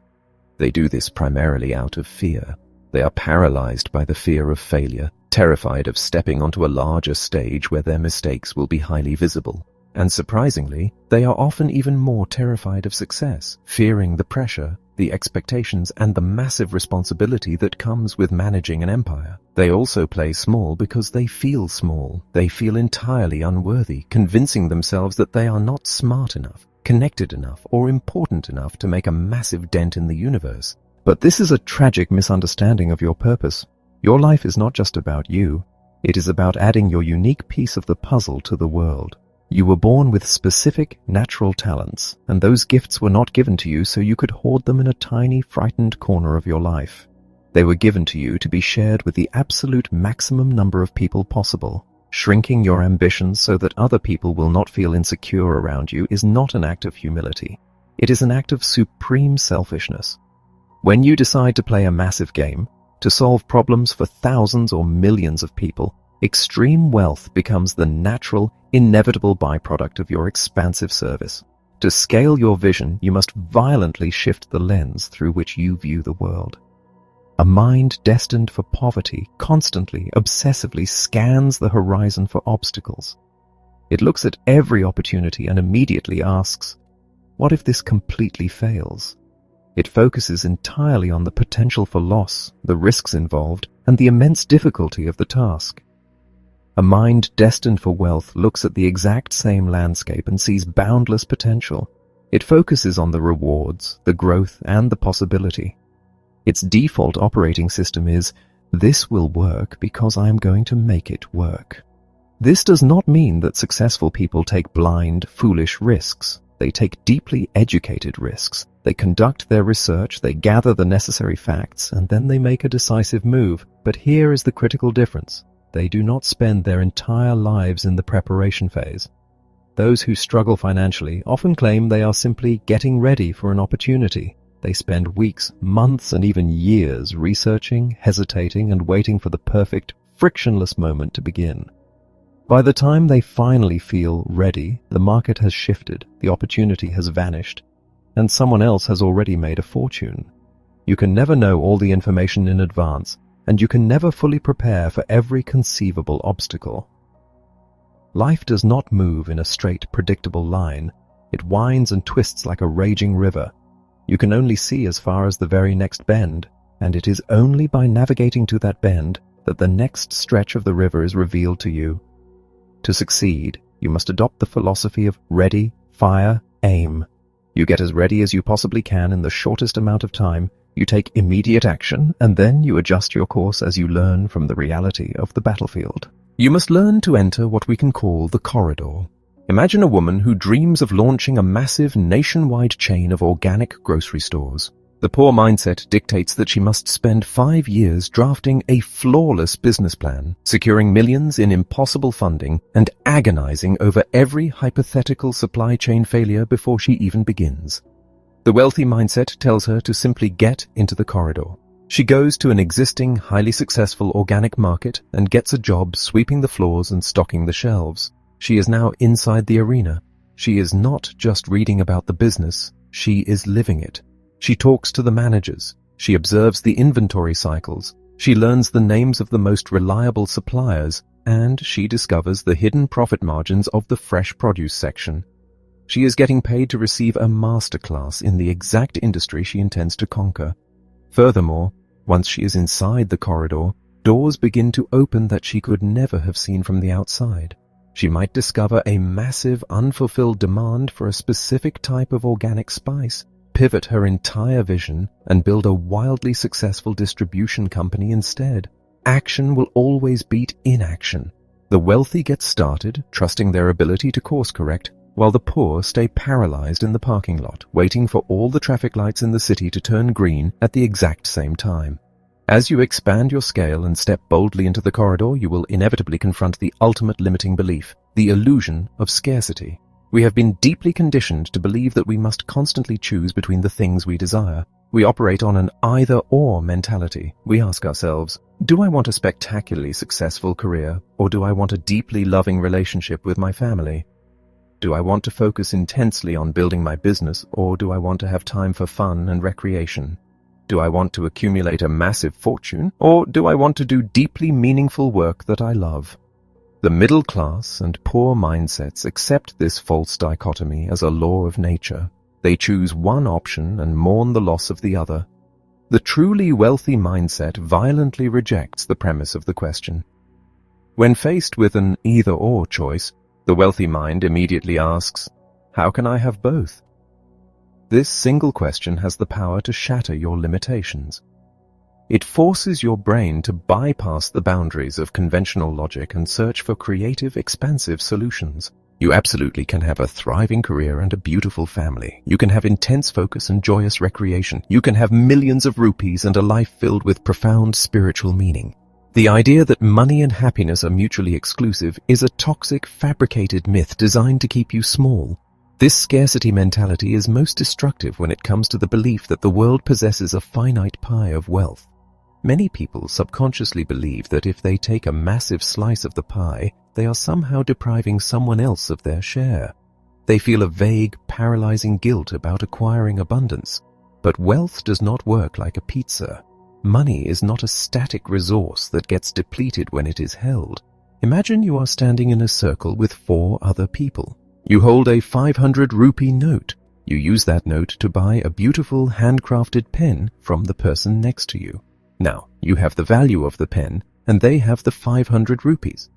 They do this primarily out of fear. They are paralyzed by the fear of failure, terrified of stepping onto a larger stage where their mistakes will be highly visible. And surprisingly, they are often even more terrified of success, fearing the pressure, the expectations, and the massive responsibility that comes with managing an empire. They also play small because they feel small. They feel entirely unworthy, convincing themselves that they are not smart enough, connected enough, or important enough to make a massive dent in the universe. But this is a tragic misunderstanding of your purpose. Your life is not just about you. It is about adding your unique piece of the puzzle to the world. You were born with specific, natural talents, and those gifts were not given to you so you could hoard them in a tiny, frightened corner of your life. They were given to you to be shared with the absolute maximum number of people possible. Shrinking your ambitions so that other people will not feel insecure around you is not an act of humility. It is an act of supreme selfishness. When you decide to play a massive game, to solve problems for thousands or millions of people, extreme wealth becomes the natural, inevitable byproduct of your expansive service. To scale your vision, you must violently shift the lens through which you view the world. A mind destined for poverty constantly, obsessively scans the horizon for obstacles. It looks at every opportunity and immediately asks, what if this completely fails? It focuses entirely on the potential for loss, the risks involved, and the immense difficulty of the task. A mind destined for wealth looks at the exact same landscape and sees boundless potential. It focuses on the rewards, the growth, and the possibility. Its default operating system is, this will work because I am going to make it work. This does not mean that successful people take blind, foolish risks. They take deeply educated risks. They conduct their research, they gather the necessary facts, and then they make a decisive move. But here is the critical difference. They do not spend their entire lives in the preparation phase. Those who struggle financially often claim they are simply getting ready for an opportunity. They spend weeks, months, and even years researching, hesitating, and waiting for the perfect, frictionless moment to begin. By the time they finally feel ready, the market has shifted, the opportunity has vanished, and someone else has already made a fortune. You can never know all the information in advance, and you can never fully prepare for every conceivable obstacle. Life does not move in a straight, predictable line. It winds and twists like a raging river. You can only see as far as the very next bend, and it is only by navigating to that bend that the next stretch of the river is revealed to you. To succeed, you must adopt the philosophy of ready, fire, aim. You get as ready as you possibly can in the shortest amount of time, you take immediate action, and then you adjust your course as you learn from the reality of the battlefield. You must learn to enter what we can call the corridor. Imagine a woman who dreams of launching a massive nationwide chain of organic grocery stores. The poor mindset dictates that she must spend 5 years drafting a flawless business plan, securing millions in impossible funding, and agonizing over every hypothetical supply chain failure before she even begins. The wealthy mindset tells her to simply get into the corridor. She goes to an existing, highly successful organic market and gets a job sweeping the floors and stocking the shelves. She is now inside the arena. She is not just reading about the business, she is living it. She talks to the managers. She observes the inventory cycles. She learns the names of the most reliable suppliers, and she discovers the hidden profit margins of the fresh produce section. She is getting paid to receive a masterclass in the exact industry she intends to conquer. Furthermore, once she is inside the corridor, doors begin to open that she could never have seen from the outside. She might discover a massive unfulfilled demand for a specific type of organic spice, pivot her entire vision, and build a wildly successful distribution company instead. Action will always beat inaction. The wealthy get started, trusting their ability to course correct, while the poor stay paralyzed in the parking lot, waiting for all the traffic lights in the city to turn green at the exact same time. As you expand your scale and step boldly into the corridor, you will inevitably confront the ultimate limiting belief, the illusion of scarcity. We have been deeply conditioned to believe that we must constantly choose between the things we desire. We operate on an either-or mentality. We ask ourselves, do I want a spectacularly successful career, or do I want a deeply loving relationship with my family? Do I want to focus intensely on building my business, or do I want to have time for fun and recreation? Do I want to accumulate a massive fortune, or do I want to do deeply meaningful work that I love? The middle class and poor mindsets accept this false dichotomy as a law of nature. They choose one option and mourn the loss of the other. The truly wealthy mindset violently rejects the premise of the question. When faced with an either-or choice, the wealthy mind immediately asks, how can I have both? This single question has the power to shatter your limitations. It forces your brain to bypass the boundaries of conventional logic and search for creative, expansive solutions. You absolutely can have a thriving career and a beautiful family. You can have intense focus and joyous recreation. You can have millions of rupees and a life filled with profound spiritual meaning. The idea that money and happiness are mutually exclusive is a toxic, fabricated myth designed to keep you small. This scarcity mentality is most destructive when it comes to the belief that the world possesses a finite pie of wealth. Many people subconsciously believe that if they take a massive slice of the pie, they are somehow depriving someone else of their share. They feel a vague, paralyzing guilt about acquiring abundance. But wealth does not work like a pizza. Money is not a static resource that gets depleted when it is held. Imagine you are standing in a circle with 4 other people. You hold a 500 rupee note. You use that note to buy a beautiful handcrafted pen from the person next to you. Now, you have the value of the pen, and they have the 500 rupees.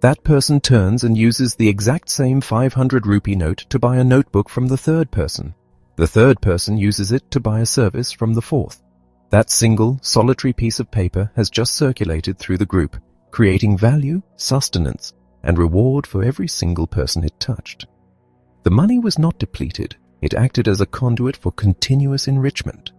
That person turns and uses the exact same 500 rupee note to buy a notebook from the third person. The third person uses it to buy a service from the fourth. That single, solitary piece of paper has just circulated through the group, creating value, sustenance, and reward for every single person it touched. The money was not depleted. It acted as a conduit for continuous enrichment.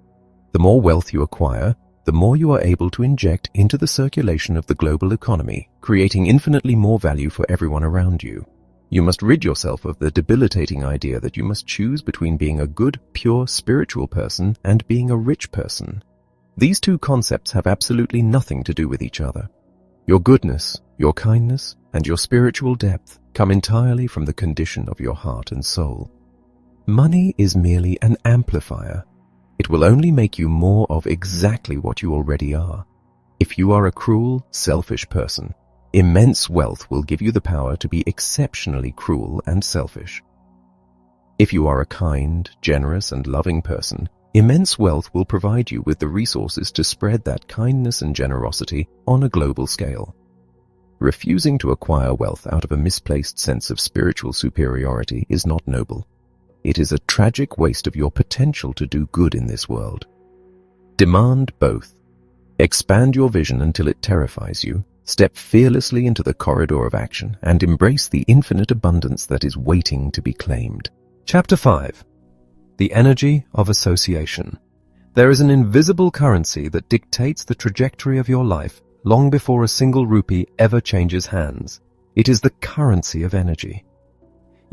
The more wealth you acquire, the more you are able to inject into the circulation of the global economy, creating infinitely more value for everyone around you. You must rid yourself of the debilitating idea that you must choose between being a good, pure, spiritual person and being a rich person. These two concepts have absolutely nothing to do with each other. Your goodness, your kindness, and your spiritual depth come entirely from the condition of your heart and soul. Money is merely an amplifier. It will only make you more of exactly what you already are. If you are a cruel, selfish person, immense wealth will give you the power to be exceptionally cruel and selfish. If you are a kind, generous, and loving person, immense wealth will provide you with the resources to spread that kindness and generosity on a global scale. Refusing to acquire wealth out of a misplaced sense of spiritual superiority is not noble. It is a tragic waste of your potential to do good in this world. Demand both. Expand your vision until it terrifies you. Step fearlessly into the corridor of action and embrace the infinite abundance that is waiting to be claimed. Chapter 5. The Energy of Association. There is an invisible currency that dictates the trajectory of your life long before a single rupee ever changes hands. It is the currency of energy.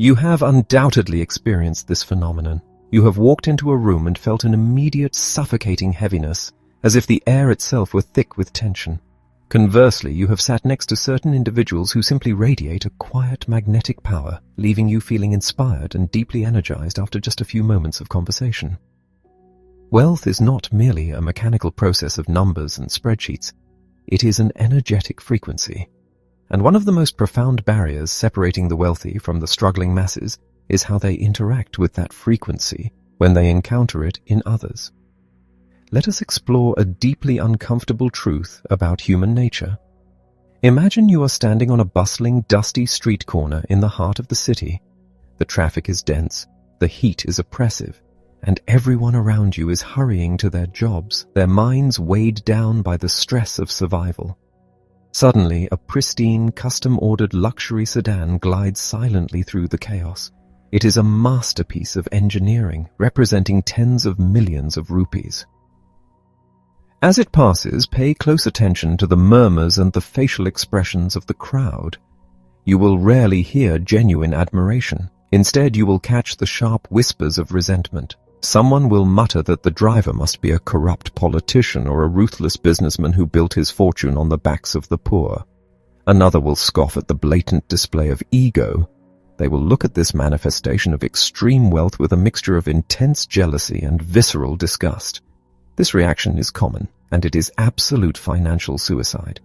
You have undoubtedly experienced this phenomenon. You have walked into a room and felt an immediate suffocating heaviness, as if the air itself were thick with tension. Conversely, you have sat next to certain individuals who simply radiate a quiet magnetic power, leaving you feeling inspired and deeply energized after just a few moments of conversation. Wealth is not merely a mechanical process of numbers and spreadsheets. It is an energetic frequency. And one of the most profound barriers separating the wealthy from the struggling masses is how they interact with that frequency when they encounter it in others. Let us explore a deeply uncomfortable truth about human nature. Imagine you are standing on a bustling, dusty street corner in the heart of the city. The traffic is dense, the heat is oppressive, and everyone around you is hurrying to their jobs, their minds weighed down by the stress of survival. Suddenly, a pristine, custom-ordered luxury sedan glides silently through the chaos. It is a masterpiece of engineering, representing tens of millions of rupees. As it passes, pay close attention to the murmurs and the facial expressions of the crowd. You will rarely hear genuine admiration. Instead, you will catch the sharp whispers of resentment. Someone will mutter that the driver must be a corrupt politician or a ruthless businessman who built his fortune on the backs of the poor. Another will scoff at the blatant display of ego. They will look at this manifestation of extreme wealth with a mixture of intense jealousy and visceral disgust. This reaction is common, and it is absolute financial suicide.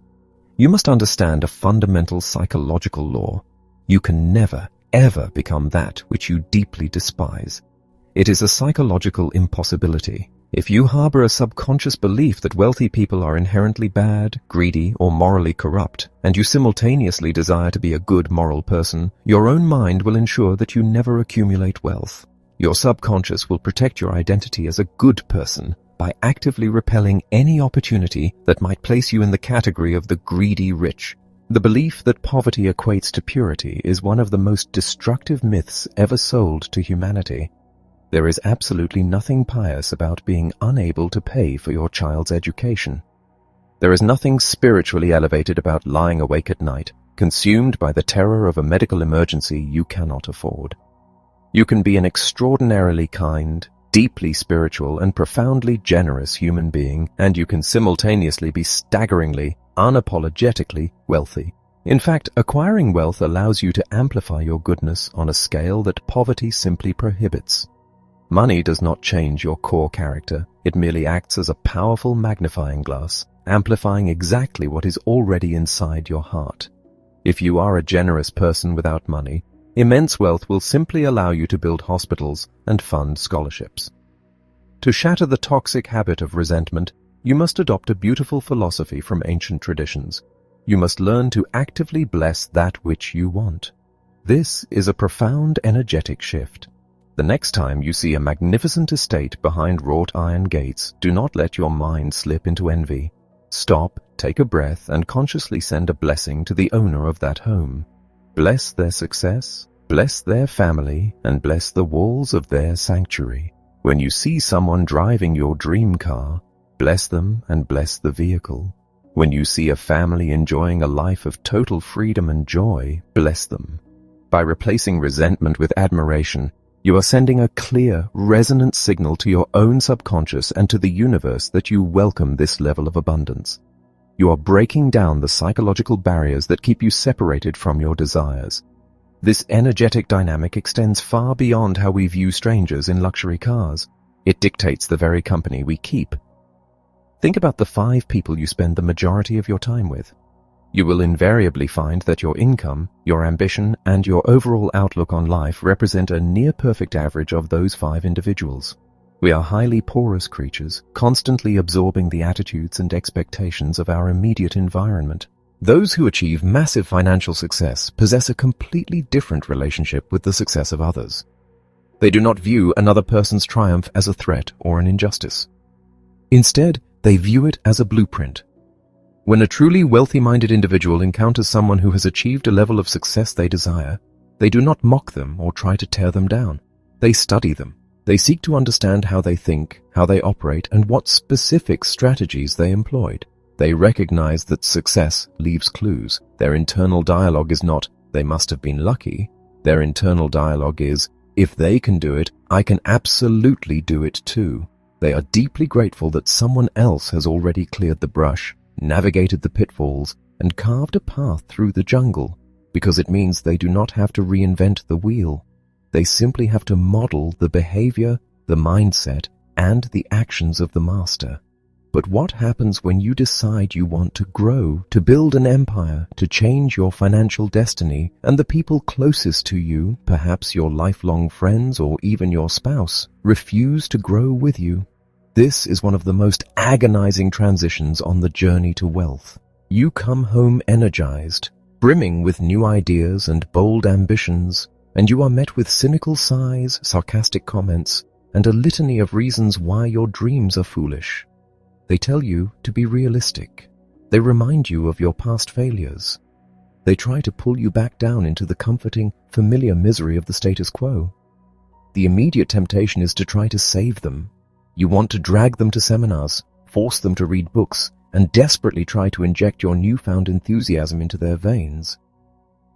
You must understand a fundamental psychological law. You can never, ever become that which you deeply despise. It is a psychological impossibility. If you harbor a subconscious belief that wealthy people are inherently bad, greedy, or morally corrupt, and you simultaneously desire to be a good moral person, your own mind will ensure that you never accumulate wealth. Your subconscious will protect your identity as a good person by actively repelling any opportunity that might place you in the category of the greedy rich. The belief that poverty equates to purity is one of the most destructive myths ever sold to humanity. There is absolutely nothing pious about being unable to pay for your child's education. There is nothing spiritually elevated about lying awake at night, consumed by the terror of a medical emergency you cannot afford. You can be an extraordinarily kind, deeply spiritual, and profoundly generous human being, and you can simultaneously be staggeringly, unapologetically wealthy. In fact, acquiring wealth allows you to amplify your goodness on a scale that poverty simply prohibits. Money does not change your core character. It merely acts as a powerful magnifying glass, amplifying exactly what is already inside your heart. If you are a generous person without money, immense wealth will simply allow you to build hospitals and fund scholarships. To shatter the toxic habit of resentment, you must adopt a beautiful philosophy from ancient traditions. You must learn to actively bless that which you want. This is a profound energetic shift. The next time you see a magnificent estate behind wrought iron gates, do not let your mind slip into envy. Stop, take a breath, and consciously send a blessing to the owner of that home. Bless their success, bless their family, and bless the walls of their sanctuary. When you see someone driving your dream car, bless them and bless the vehicle. When you see a family enjoying a life of total freedom and joy, bless them. By replacing resentment with admiration, you are sending a clear, resonant signal to your own subconscious and to the universe that you welcome this level of abundance. You are breaking down the psychological barriers that keep you separated from your desires. This energetic dynamic extends far beyond how we view strangers in luxury cars. It dictates the very company we keep. Think about the 5 people you spend the majority of your time with. You will invariably find that your income, your ambition, and your overall outlook on life represent a near-perfect average of those 5 individuals. We are highly porous creatures, constantly absorbing the attitudes and expectations of our immediate environment. Those who achieve massive financial success possess a completely different relationship with the success of others. They do not view another person's triumph as a threat or an injustice. Instead, they view it as a blueprint. When a truly wealthy-minded individual encounters someone who has achieved a level of success they desire, they do not mock them or try to tear them down. They study them. They seek to understand how they think, how they operate, and what specific strategies they employed. They recognize that success leaves clues. Their internal dialogue is not, "they must have been lucky." Their internal dialogue is, "if they can do it, I can absolutely do it too." They are deeply grateful that someone else has already cleared the brush, navigated the pitfalls, and carved a path through the jungle, because it means they do not have to reinvent the wheel. They simply have to model the behavior, the mindset, and the actions of the master. But what happens when you decide you want to grow, to build an empire, to change your financial destiny, and the people closest to you, perhaps your lifelong friends or even your spouse, refuse to grow with you? This is one of the most agonizing transitions on the journey to wealth. You come home energized, brimming with new ideas and bold ambitions, and you are met with cynical sighs, sarcastic comments, and a litany of reasons why your dreams are foolish. They tell you to be realistic. They remind you of your past failures. They try to pull you back down into the comforting, familiar misery of the status quo. The immediate temptation is to try to save them. You want to drag them to seminars, force them to read books, and desperately try to inject your newfound enthusiasm into their veins.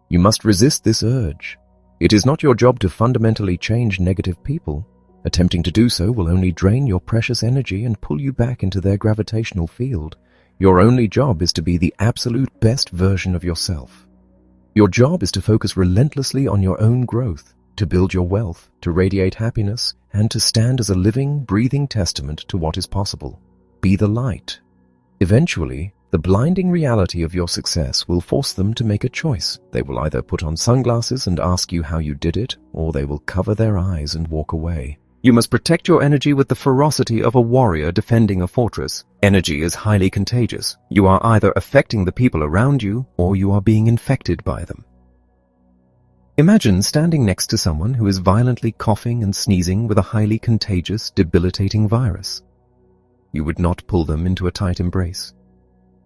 You must resist this urge. It is not your job to fundamentally change negative people. Attempting to do so will only drain your precious energy and pull you back into their gravitational field. Your only job is to be the absolute best version of yourself. Your job is to focus relentlessly on your own growth, to build your wealth, to radiate happiness, and to stand as a living, breathing testament to what is possible. Be the light. Eventually, the blinding reality of your success will force them to make a choice. They will either put on sunglasses and ask you how you did it, or they will cover their eyes and walk away. You must protect your energy with the ferocity of a warrior defending a fortress. Energy is highly contagious. You are either affecting the people around you, or you are being infected by them. Imagine standing next to someone who is violently coughing and sneezing with a highly contagious, debilitating virus. You would not pull them into a tight embrace.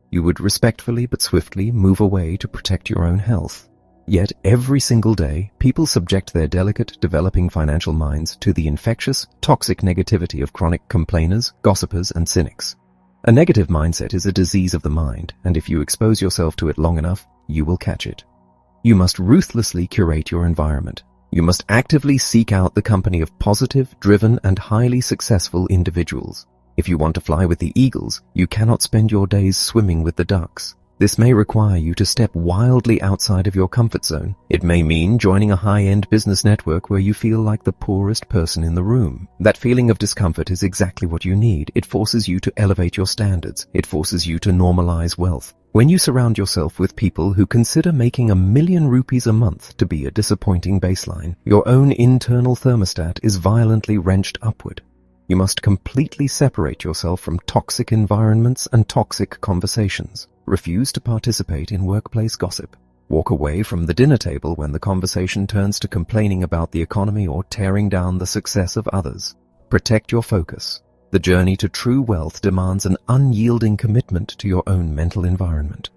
You would respectfully but swiftly move away to protect your own health. Yet every single day, people subject their delicate, developing financial minds to the infectious, toxic negativity of chronic complainers, gossipers, and cynics. A negative mindset is a disease of the mind, and if you expose yourself to it long enough, you will catch it. You must ruthlessly curate your environment. You must actively seek out the company of positive, driven, and highly successful individuals. If you want to fly with the eagles, you cannot spend your days swimming with the ducks. This may require you to step wildly outside of your comfort zone. It may mean joining a high-end business network where you feel like the poorest person in the room. That feeling of discomfort is exactly what you need. It forces you to elevate your standards. It forces you to normalize wealth. When you surround yourself with people who consider making $1 million rupees a month to be a disappointing baseline, your own internal thermostat is violently wrenched upward. You must completely separate yourself from toxic environments and toxic conversations. Refuse to participate in workplace gossip. Walk away from the dinner table when the conversation turns to complaining about the economy or tearing down the success of others. Protect your focus. The journey to true wealth demands an unyielding commitment to your own mental environment.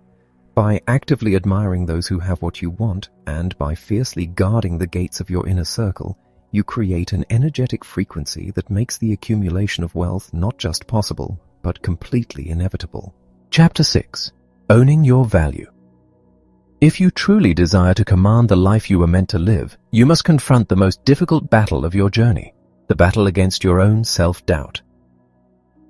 By actively admiring those who have what you want, and by fiercely guarding the gates of your inner circle, you create an energetic frequency that makes the accumulation of wealth not just possible, but completely inevitable. Chapter 6. Owning your value. If you truly desire to command the life you were meant to live, you must confront the most difficult battle of your journey, the battle against your own self-doubt.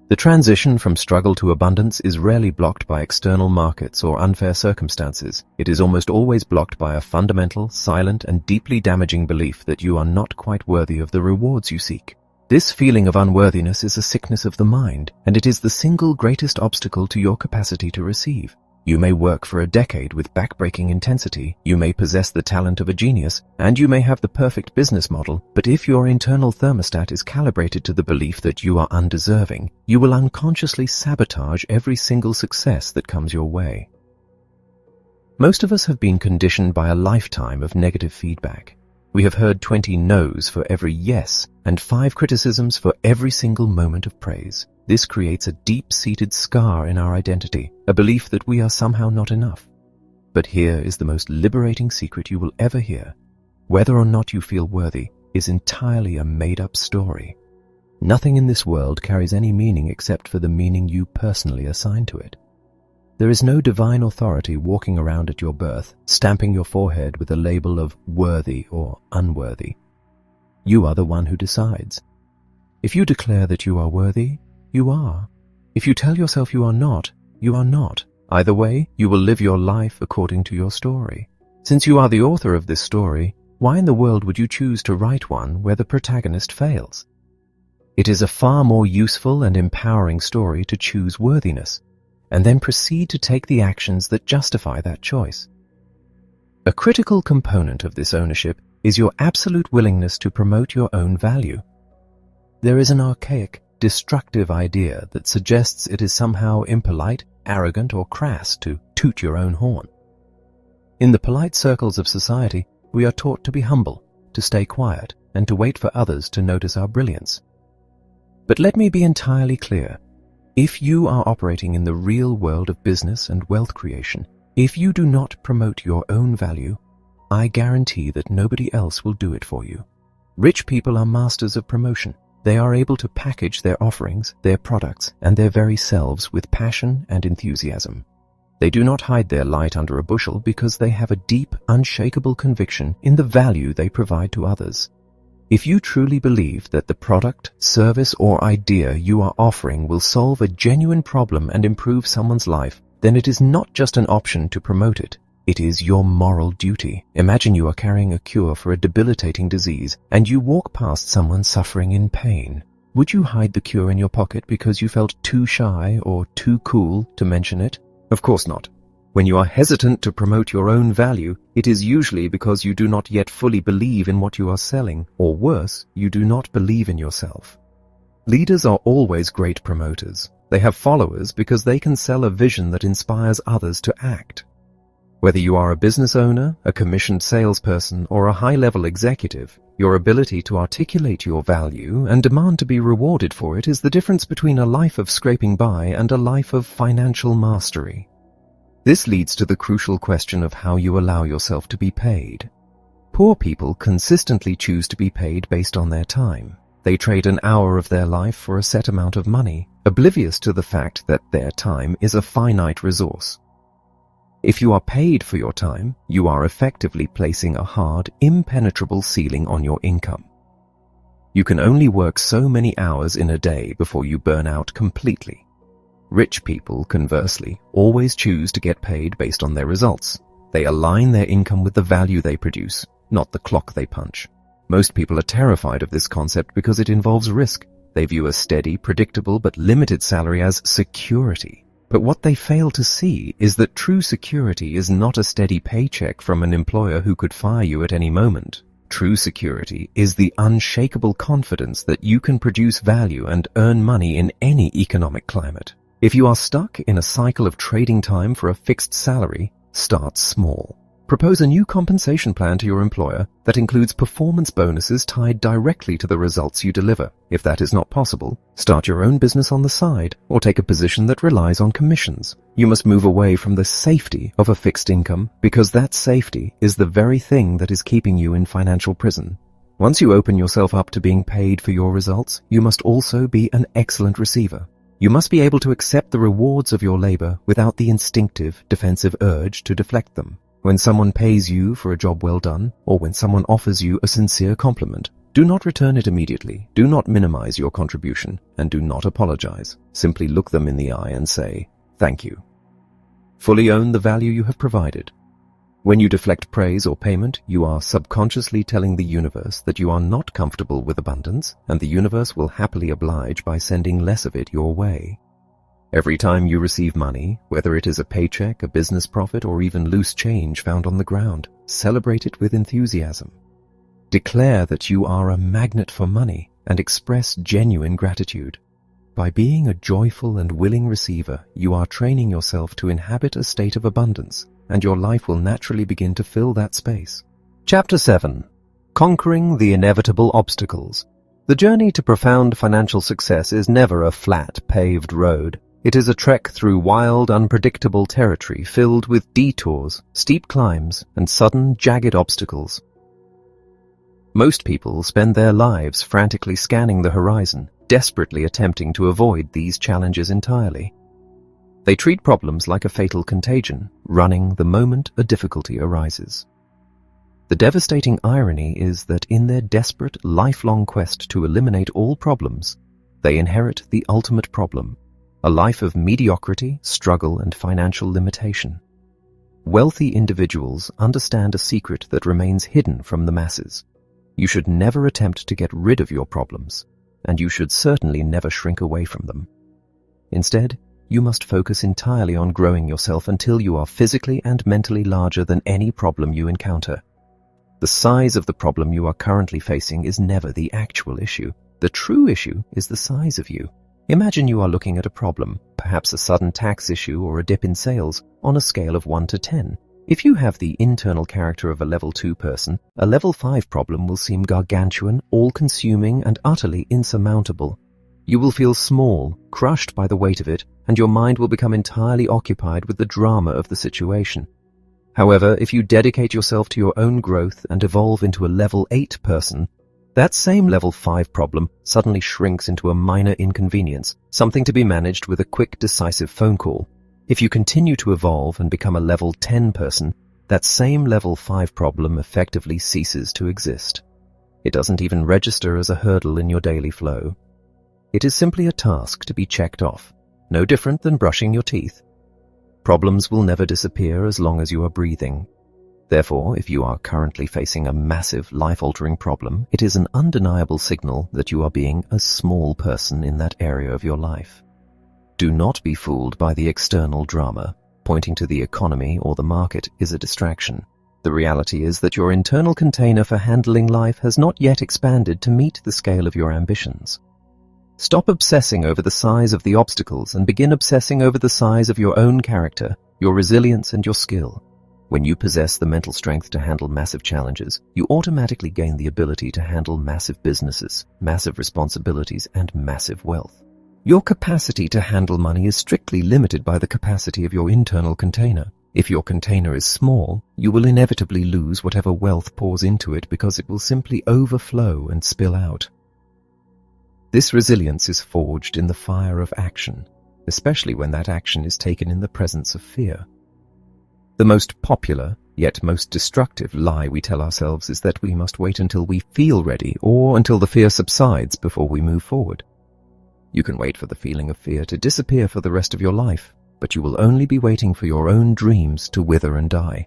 The transition from struggle to abundance is rarely blocked by external markets or unfair circumstances. It is almost always blocked by a fundamental, silent, and deeply damaging belief that you are not quite worthy of the rewards you seek. This feeling of unworthiness is a sickness of the mind, and it is the single greatest obstacle to your capacity to receive. You may work for a decade with backbreaking intensity, you may possess the talent of a genius, and you may have the perfect business model, but if your internal thermostat is calibrated to the belief that you are undeserving, you will unconsciously sabotage every single success that comes your way. Most of us have been conditioned by a lifetime of negative feedback. We have heard 20 no's for every yes, and 5 criticisms for every single moment of praise. This creates a deep-seated scar in our identity, a belief that we are somehow not enough. But here is the most liberating secret you will ever hear. Whether or not you feel worthy is entirely a made-up story. Nothing in this world carries any meaning except for the meaning you personally assign to it. There is no divine authority walking around at your birth, stamping your forehead with a label of worthy or unworthy. You are the one who decides. If you declare that you are worthy, you are. If you tell yourself you are not, you are not. Either way, you will live your life according to your story. Since you are the author of this story, why in the world would you choose to write one where the protagonist fails? It is a far more useful and empowering story to choose worthiness, and then proceed to take the actions that justify that choice. A critical component of this ownership is your absolute willingness to promote your own value. There is an archaic, destructive idea that suggests it is somehow impolite, arrogant, or crass to toot your own horn. In the polite circles of society, we are taught to be humble, to stay quiet, and to wait for others to notice our brilliance. But let me be entirely clear. If you are operating in the real world of business and wealth creation, if you do not promote your own value, I guarantee that nobody else will do it for you. Rich people are masters of promotion. They are able to package their offerings, their products, and their very selves with passion and enthusiasm. They do not hide their light under a bushel because they have a deep, unshakable conviction in the value they provide to others. If you truly believe that the product, service, or idea you are offering will solve a genuine problem and improve someone's life, then it is not just an option to promote it. It is your moral duty. Imagine you are carrying a cure for a debilitating disease and you walk past someone suffering in pain. Would you hide the cure in your pocket because you felt too shy or too cool to mention it? Of course not. When you are hesitant to promote your own value, it is usually because you do not yet fully believe in what you are selling, or worse, you do not believe in yourself. Leaders are always great promoters. They have followers because they can sell a vision that inspires others to act. Whether you are a business owner, a commissioned salesperson, or a high-level executive, your ability to articulate your value and demand to be rewarded for it is the difference between a life of scraping by and a life of financial mastery. This leads to the crucial question of how you allow yourself to be paid. Poor people consistently choose to be paid based on their time. They trade an hour of their life for a set amount of money, oblivious to the fact that their time is a finite resource. If you are paid for your time, you are effectively placing a hard, impenetrable ceiling on your income. You can only work so many hours in a day before you burn out completely. Rich people, conversely, always choose to get paid based on their results. They align their income with the value they produce, not the clock they punch. Most people are terrified of this concept because it involves risk. They view a steady, predictable, but limited salary as security. But what they fail to see is that true security is not a steady paycheck from an employer who could fire you at any moment. True security is the unshakable confidence that you can produce value and earn money in any economic climate. If you are stuck in a cycle of trading time for a fixed salary, start small. Propose a new compensation plan to your employer that includes performance bonuses tied directly to the results you deliver. If that is not possible, start your own business on the side or take a position that relies on commissions. You must move away from the safety of a fixed income because that safety is the very thing that is keeping you in financial prison. Once you open yourself up to being paid for your results, you must also be an excellent receiver. You must be able to accept the rewards of your labor without the instinctive, defensive urge to deflect them. When someone pays you for a job well done, or when someone offers you a sincere compliment, do not return it immediately, do not minimize your contribution, and do not apologize. Simply look them in the eye and say, "Thank you." Fully own the value you have provided. When you deflect praise or payment, you are subconsciously telling the universe that you are not comfortable with abundance, and the universe will happily oblige by sending less of it your way. Every time you receive money, whether it is a paycheck, a business profit, or even loose change found on the ground, celebrate it with enthusiasm. Declare that you are a magnet for money and express genuine gratitude. By being a joyful and willing receiver, you are training yourself to inhabit a state of abundance, and your life will naturally begin to fill that space. Chapter 7. Conquering the Inevitable Obstacles. The journey to profound financial success is never a flat, paved road. It is a trek through wild, unpredictable territory filled with detours, steep climbs, and sudden, jagged obstacles. Most people spend their lives frantically scanning the horizon, desperately attempting to avoid these challenges entirely. They treat problems like a fatal contagion, running the moment a difficulty arises. The devastating irony is that in their desperate, lifelong quest to eliminate all problems, they inherit the ultimate problem, a life of mediocrity, struggle, and financial limitation. Wealthy individuals understand a secret that remains hidden from the masses. You should never attempt to get rid of your problems. and you should certainly never shrink away from them. Instead, you must focus entirely on growing yourself until you are physically and mentally larger than any problem you encounter. The size of the problem you are currently facing is never the actual issue. The true issue is the size of you. Imagine you are looking at a problem, perhaps a sudden tax issue or a dip in sales, on a scale of 1 to 10. If you have the internal character of a level 2 person, a level 5 problem will seem gargantuan, all-consuming, and utterly insurmountable. You will feel small, crushed by the weight of it, and your mind will become entirely occupied with the drama of the situation. However, if you dedicate yourself to your own growth and evolve into a level 8 person, that same level 5 problem suddenly shrinks into a minor inconvenience, something to be managed with a quick, decisive phone call. If you continue to evolve and become a level 10 person, that same level 5 problem effectively ceases to exist. It doesn't even register as a hurdle in your daily flow. It is simply a task to be checked off, no different than brushing your teeth. Problems will never disappear as long as you are breathing. Therefore, if you are currently facing a massive, life-altering problem, it is an undeniable signal that you are being a small person in that area of your life. Do not be fooled by the external drama. Pointing to the economy or the market is a distraction. The reality is that your internal container for handling life has not yet expanded to meet the scale of your ambitions. Stop obsessing over the size of the obstacles and begin obsessing over the size of your own character, your resilience, and your skill. When you possess the mental strength to handle massive challenges, you automatically gain the ability to handle massive businesses, massive responsibilities, and massive wealth. Your capacity to handle money is strictly limited by the capacity of your internal container. If your container is small, you will inevitably lose whatever wealth pours into it because it will simply overflow and spill out. This resilience is forged in the fire of action, especially when that action is taken in the presence of fear. The most popular, yet most destructive lie we tell ourselves is that we must wait until we feel ready or until the fear subsides before we move forward. You can wait for the feeling of fear to disappear for the rest of your life, but you will only be waiting for your own dreams to wither and die.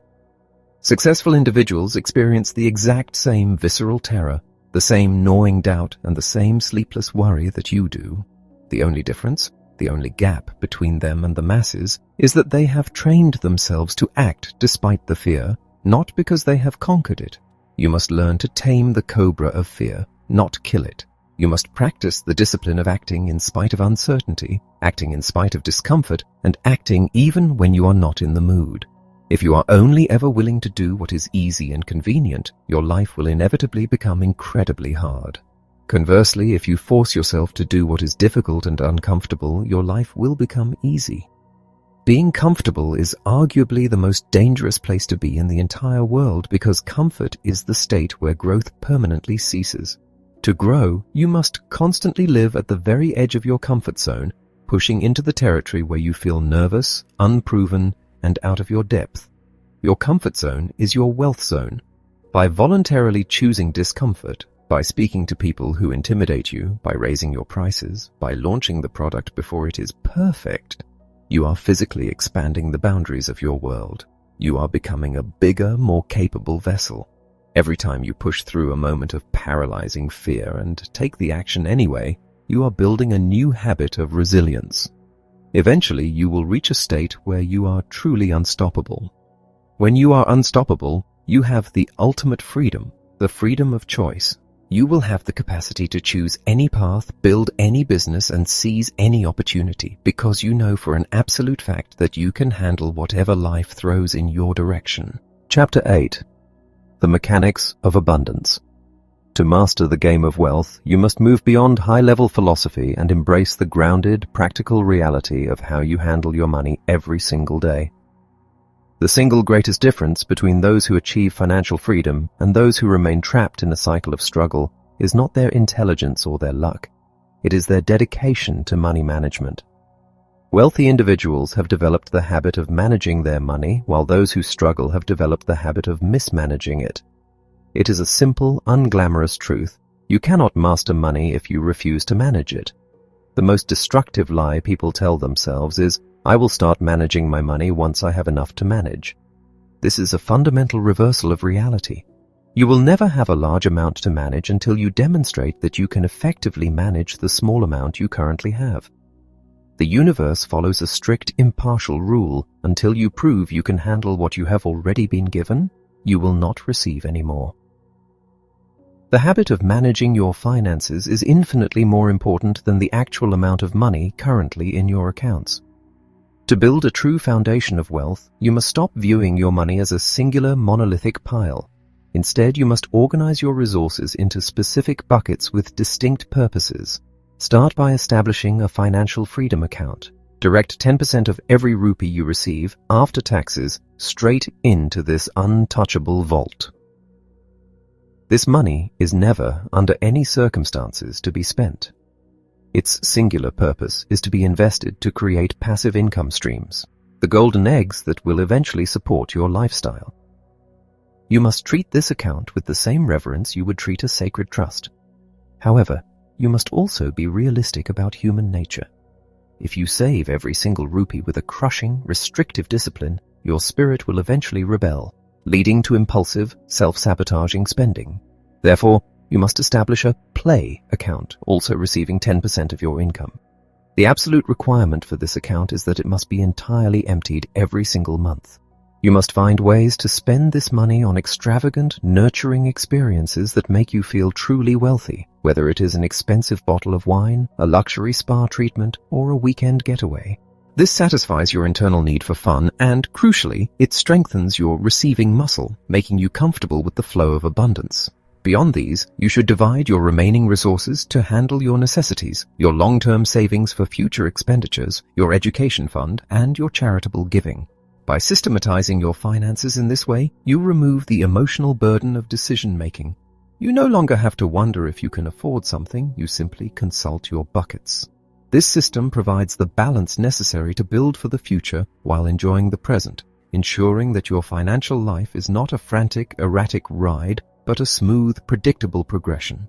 Successful individuals experience the exact same visceral terror, the same gnawing doubt, and the same sleepless worry that you do. The only difference, the only gap between them and the masses, is that they have trained themselves to act despite the fear, not because they have conquered it. You must learn to tame the cobra of fear, not kill it. You must practice the discipline of acting in spite of uncertainty, acting in spite of discomfort, and acting even when you are not in the mood. If you are only ever willing to do what is easy and convenient, your life will inevitably become incredibly hard. Conversely, if you force yourself to do what is difficult and uncomfortable, your life will become easy. Being comfortable is arguably the most dangerous place to be in the entire world because comfort is the state where growth permanently ceases. To grow, you must constantly live at the very edge of your comfort zone, pushing into the territory where you feel nervous, unproven, and out of your depth. Your comfort zone is your wealth zone. By voluntarily choosing discomfort, by speaking to people who intimidate you, by raising your prices, by launching the product before it is perfect, you are physically expanding the boundaries of your world. You are becoming a bigger, more capable vessel. Every time you push through a moment of paralyzing fear and take the action anyway, you are building a new habit of resilience. Eventually, you will reach a state where you are truly unstoppable. When you are unstoppable, you have the ultimate freedom, the freedom of choice. You will have the capacity to choose any path, build any business, and seize any opportunity because you know for an absolute fact that you can handle whatever life throws in your direction. Chapter 8. The Mechanics of Abundance. To master the game of wealth, you must move beyond high-level philosophy and embrace the grounded, practical reality of how you handle your money every single day. The single greatest difference between those who achieve financial freedom and those who remain trapped in a cycle of struggle is not their intelligence or their luck. It is their dedication to money management. Wealthy individuals have developed the habit of managing their money, while those who struggle have developed the habit of mismanaging it. It is a simple, unglamorous truth. You cannot master money if you refuse to manage it. The most destructive lie people tell themselves is, I will start managing my money once I have enough to manage. This is a fundamental reversal of reality. You will never have a large amount to manage until you demonstrate that you can effectively manage the small amount you currently have. The universe follows a strict, impartial rule. Until you prove you can handle what you have already been given, you will not receive any more. The habit of managing your finances is infinitely more important than the actual amount of money currently in your accounts. To build a true foundation of wealth, you must stop viewing your money as a singular monolithic pile. Instead, you must organize your resources into specific buckets with distinct purposes. Start by establishing a financial freedom account. Direct 10% of every rupee you receive, after taxes, straight into this untouchable vault. This money is never, under any circumstances, to be spent. Its singular purpose is to be invested to create passive income streams, the golden eggs that will eventually support your lifestyle. You must treat this account with the same reverence you would treat a sacred trust. However, you must also be realistic about human nature. If you save every single rupee with a crushing, restrictive discipline, your spirit will eventually rebel, leading to impulsive, self-sabotaging spending. Therefore, you must establish a play account, also receiving 10% of your income. The absolute requirement for this account is that it must be entirely emptied every single month. You must find ways to spend this money on extravagant, nurturing experiences that make you feel truly wealthy, whether it is an expensive bottle of wine, a luxury spa treatment, or a weekend getaway. This satisfies your internal need for fun and, crucially, it strengthens your receiving muscle, making you comfortable with the flow of abundance. Beyond these, you should divide your remaining resources to handle your necessities, your long-term savings for future expenditures, your education fund, and your charitable giving. By systematizing your finances in this way, you remove the emotional burden of decision-making. You no longer have to wonder if you can afford something, you simply consult your buckets. This system provides the balance necessary to build for the future while enjoying the present, ensuring that your financial life is not a frantic, erratic ride, but a smooth, predictable progression.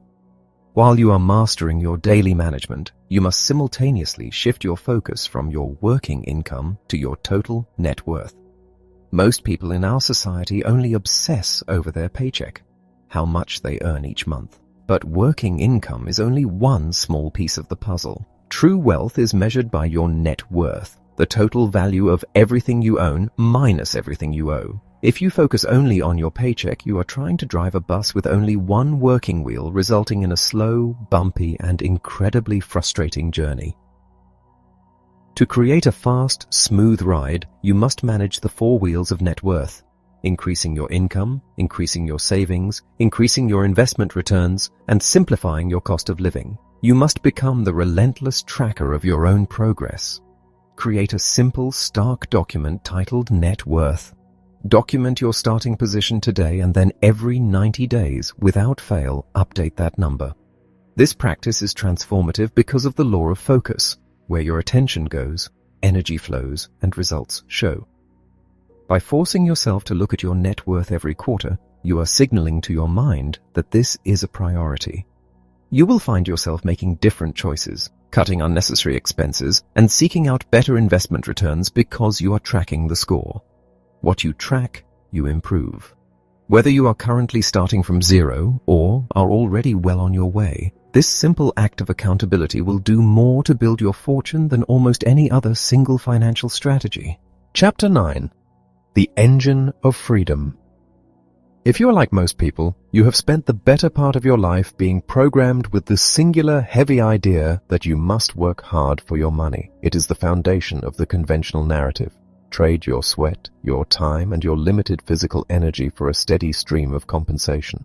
While you are mastering your daily management, you must simultaneously shift your focus from your working income to your total net worth. Most people in our society only obsess over their paycheck, how much they earn each month. But working income is only one small piece of the puzzle. True wealth is measured by your net worth, the total value of everything you own minus everything you owe. If you focus only on your paycheck, you are trying to drive a bus with only one working wheel, resulting in a slow, bumpy, and incredibly frustrating journey. To create a fast, smooth ride, you must manage the four wheels of net worth: increasing your income, increasing your savings, increasing your investment returns, and simplifying your cost of living. You must become the relentless tracker of your own progress. Create a simple, stark document titled Net Worth. Document your starting position today and then every 90 days, without fail, update that number. This practice is transformative because of the law of focus. Where your attention goes, energy flows and results show. By forcing yourself to look at your net worth every quarter, you are signaling to your mind that this is a priority. You will find yourself making different choices, cutting unnecessary expenses, and seeking out better investment returns because you are tracking the score. What you track, you improve. Whether you are currently starting from zero or are already well on your way, this simple act of accountability will do more to build your fortune than almost any other single financial strategy. Chapter 9. The Engine of Freedom. If you are like most people, you have spent the better part of your life being programmed with the singular heavy idea that you must work hard for your money. It is the foundation of the conventional narrative. Trade your sweat, your time, and your limited physical energy for a steady stream of compensation.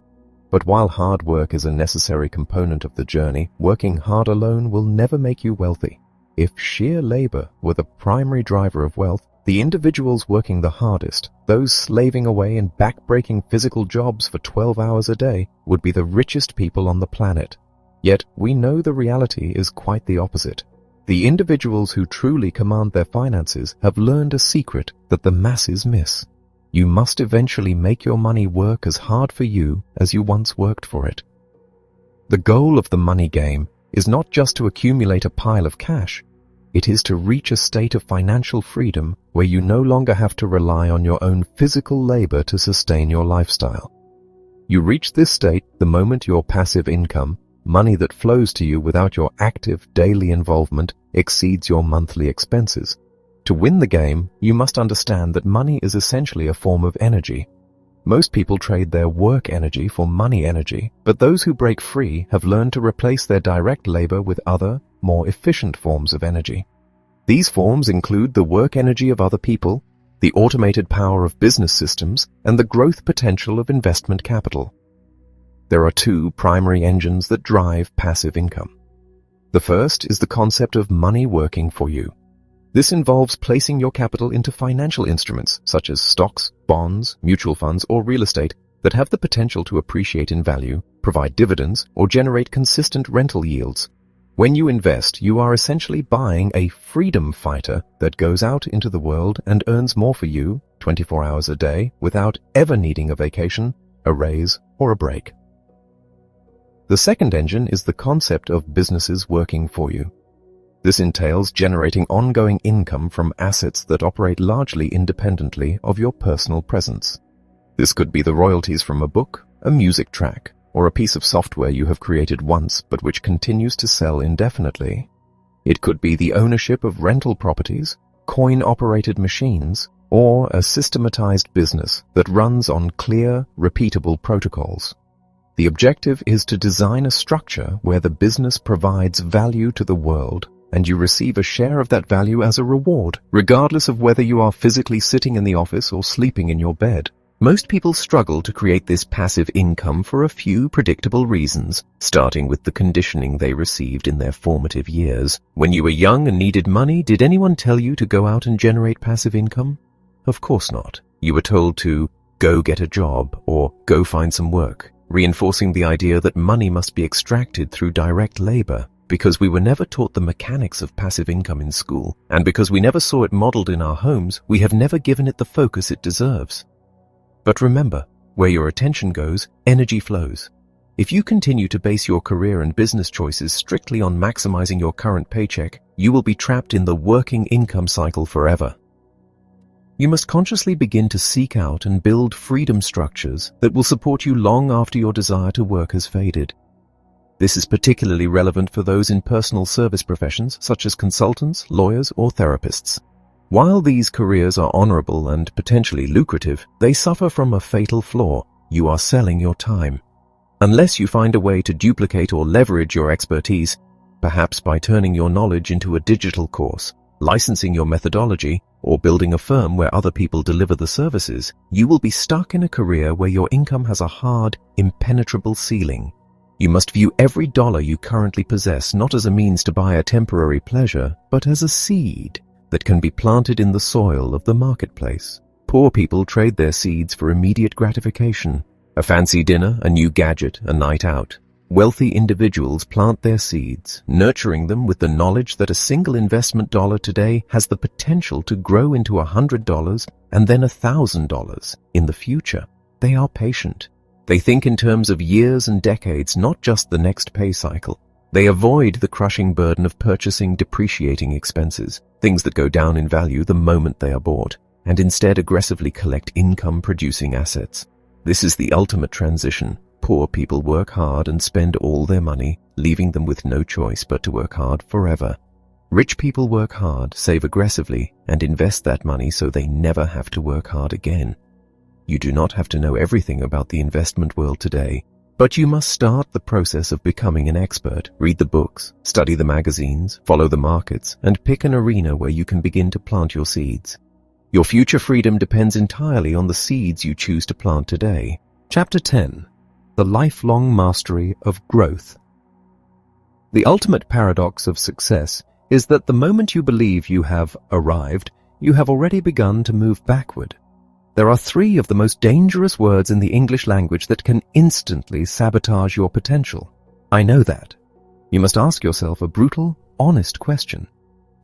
But while hard work is a necessary component of the journey, working hard alone will never make you wealthy. If sheer labor were the primary driver of wealth, the individuals working the hardest, those slaving away in back-breaking physical jobs for 12 hours a day, would be the richest people on the planet. Yet we know the reality is quite the opposite. The individuals who truly command their finances have learned a secret that the masses miss. You must eventually make your money work as hard for you as you once worked for it. The goal of the money game is not just to accumulate a pile of cash. It is to reach a state of financial freedom where you no longer have to rely on your own physical labor to sustain your lifestyle. You reach this state the moment your passive income, money that flows to you without your active daily involvement, exceeds your monthly expenses. To win the game, you must understand that money is essentially a form of energy. Most people trade their work energy for money energy, but those who break free have learned to replace their direct labor with other, more efficient forms of energy. These forms include the work energy of other people, the automated power of business systems, and the growth potential of investment capital. There are two primary engines that drive passive income. The first is the concept of money working for you. This involves placing your capital into financial instruments such as stocks, bonds, mutual funds, or real estate that have the potential to appreciate in value, provide dividends, or generate consistent rental yields. When you invest, you are essentially buying a freedom fighter that goes out into the world and earns more for you 24 hours a day without ever needing a vacation, a raise, or a break. The second engine is the concept of businesses working for you. This entails generating ongoing income from assets that operate largely independently of your personal presence. This could be the royalties from a book, a music track, or a piece of software you have created once but which continues to sell indefinitely. It could be the ownership of rental properties, coin-operated machines, or a systematized business that runs on clear, repeatable protocols. The objective is to design a structure where the business provides value to the world and you receive a share of that value as a reward, regardless of whether you are physically sitting in the office or sleeping in your bed. Most people struggle to create this passive income for a few predictable reasons, starting with the conditioning they received in their formative years. When you were young and needed money, did anyone tell you to go out and generate passive income? Of course not. You were told to go get a job or go find some work, reinforcing the idea that money must be extracted through direct labor. Because we were never taught the mechanics of passive income in school, and because we never saw it modeled in our homes, we have never given it the focus it deserves. But remember, where your attention goes, energy flows. If you continue to base your career and business choices strictly on maximizing your current paycheck, you will be trapped in the working income cycle forever. You must consciously begin to seek out and build freedom structures that will support you long after your desire to work has faded. This is particularly relevant for those in personal service professions such as consultants, lawyers, or therapists. While these careers are honorable and potentially lucrative, they suffer from a fatal flaw: you are selling your time. Unless you find a way to duplicate or leverage your expertise, perhaps by turning your knowledge into a digital course, licensing your methodology, or building a firm where other people deliver the services, you will be stuck in a career where your income has a hard, impenetrable ceiling. You must view every dollar you currently possess not as a means to buy a temporary pleasure, but as a seed that can be planted in the soil of the marketplace. Poor people trade their seeds for immediate gratification: a fancy dinner, a new gadget, a night out. Wealthy individuals plant their seeds, nurturing them with the knowledge that a single investment dollar today has the potential to grow into $100 and then $1,000 in the future. They are patient. They think in terms of years and decades, not just the next pay cycle. They avoid the crushing burden of purchasing depreciating expenses, things that go down in value the moment they are bought, and instead aggressively collect income-producing assets. This is the ultimate transition. Poor people work hard and spend all their money, leaving them with no choice but to work hard forever. Rich people work hard, save aggressively, and invest that money so they never have to work hard again. You do not have to know everything about the investment world today, but you must start the process of becoming an expert. Read the books, study the magazines, follow the markets, and pick an arena where you can begin to plant your seeds. Your future freedom depends entirely on the seeds you choose to plant today. Chapter 10. The Lifelong Mastery of Growth. The ultimate paradox of success is that the moment you believe you have arrived, you have already begun to move backward. There are 3 of the most dangerous words in the English language that can instantly sabotage your potential. I know that. You must ask yourself a brutal, honest question.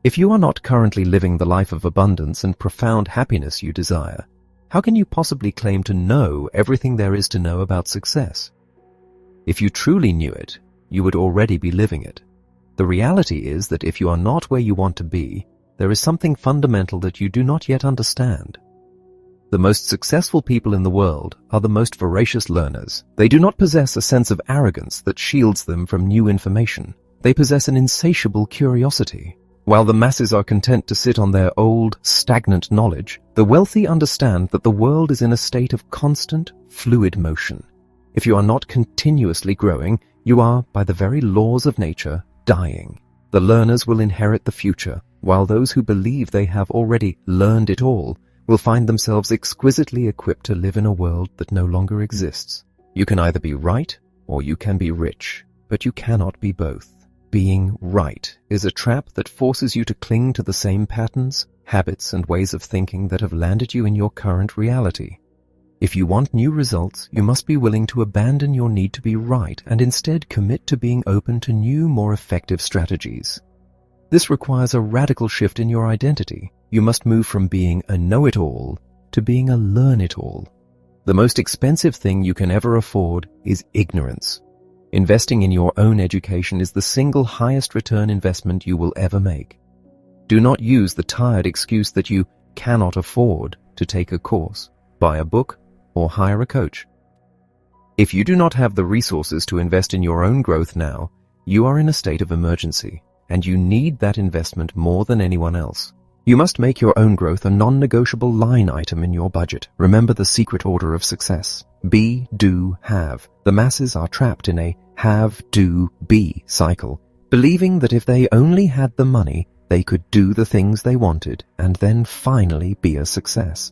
If you are not currently living the life of abundance and profound happiness you desire, how can you possibly claim to know everything there is to know about success? If you truly knew it, you would already be living it. The reality is that if you are not where you want to be, there is something fundamental that you do not yet understand. The most successful people in the world are the most voracious learners. They do not possess a sense of arrogance that shields them from new information. They possess an insatiable curiosity. While the masses are content to sit on their old, stagnant knowledge, the wealthy understand that the world is in a state of constant, fluid motion. If you are not continuously growing, you are, by the very laws of nature, dying. The learners will inherit the future, while those who believe they have already learned it all will find themselves exquisitely equipped to live in a world that no longer exists. You can either be right or you can be rich, but you cannot be both. Being right is a trap that forces you to cling to the same patterns, habits, and ways of thinking that have landed you in your current reality. If you want new results, you must be willing to abandon your need to be right and instead commit to being open to new, more effective strategies. This requires a radical shift in your identity. You must move from being a know-it-all to being a learn-it-all. The most expensive thing you can ever afford is ignorance. Investing in your own education is the single highest return investment you will ever make. Do not use the tired excuse that you cannot afford to take a course, buy a book, or hire a coach. If you do not have the resources to invest in your own growth now, you are in a state of emergency, and you need that investment more than anyone else. You must make your own growth a non-negotiable line item in your budget. Remember the secret order of success. Be, do, have. The masses are trapped in a have, do, be cycle, believing that if they only had the money, they could do the things they wanted and then finally be a success.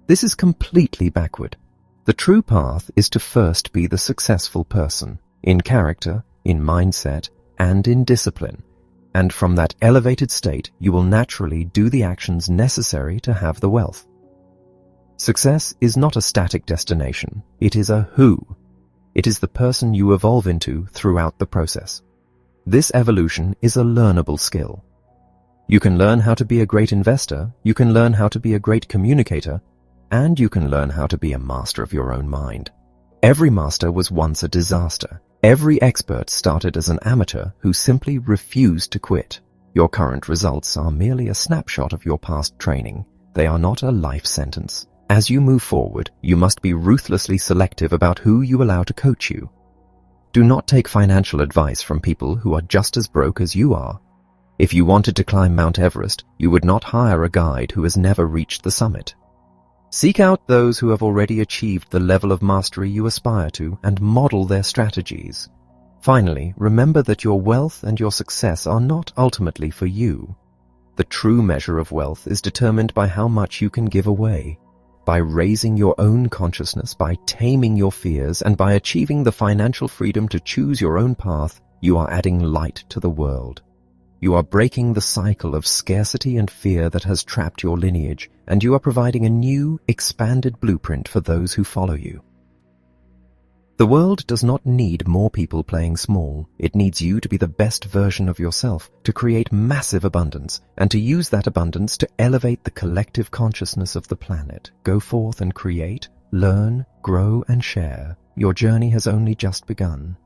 This is completely backward. The true path is to first be the successful person, in character, in mindset, and in discipline. And from that elevated state, you will naturally do the actions necessary to have the wealth. Success is not a static destination. It is a who. It is the person you evolve into throughout the process. This evolution is a learnable skill. You can learn how to be a great investor, you can learn how to be a great communicator, and you can learn how to be a master of your own mind. Every master was once a disaster. Every expert started as an amateur who simply refused to quit. Your current results are merely a snapshot of your past training. They are not a life sentence. As you move forward, you must be ruthlessly selective about who you allow to coach you. Do not take financial advice from people who are just as broke as you are. If you wanted to climb Mount Everest, you would not hire a guide who has never reached the summit. Seek out those who have already achieved the level of mastery you aspire to and model their strategies. Finally, remember that your wealth and your success are not ultimately for you. The true measure of wealth is determined by how much you can give away. By raising your own consciousness, by taming your fears, and by achieving the financial freedom to choose your own path, you are adding light to the world. You are breaking the cycle of scarcity and fear that has trapped your lineage, and you are providing a new, expanded blueprint for those who follow you. The world does not need more people playing small. It needs you to be the best version of yourself, to create massive abundance, and to use that abundance to elevate the collective consciousness of the planet. Go forth and create, learn, grow, and share. Your journey has only just begun.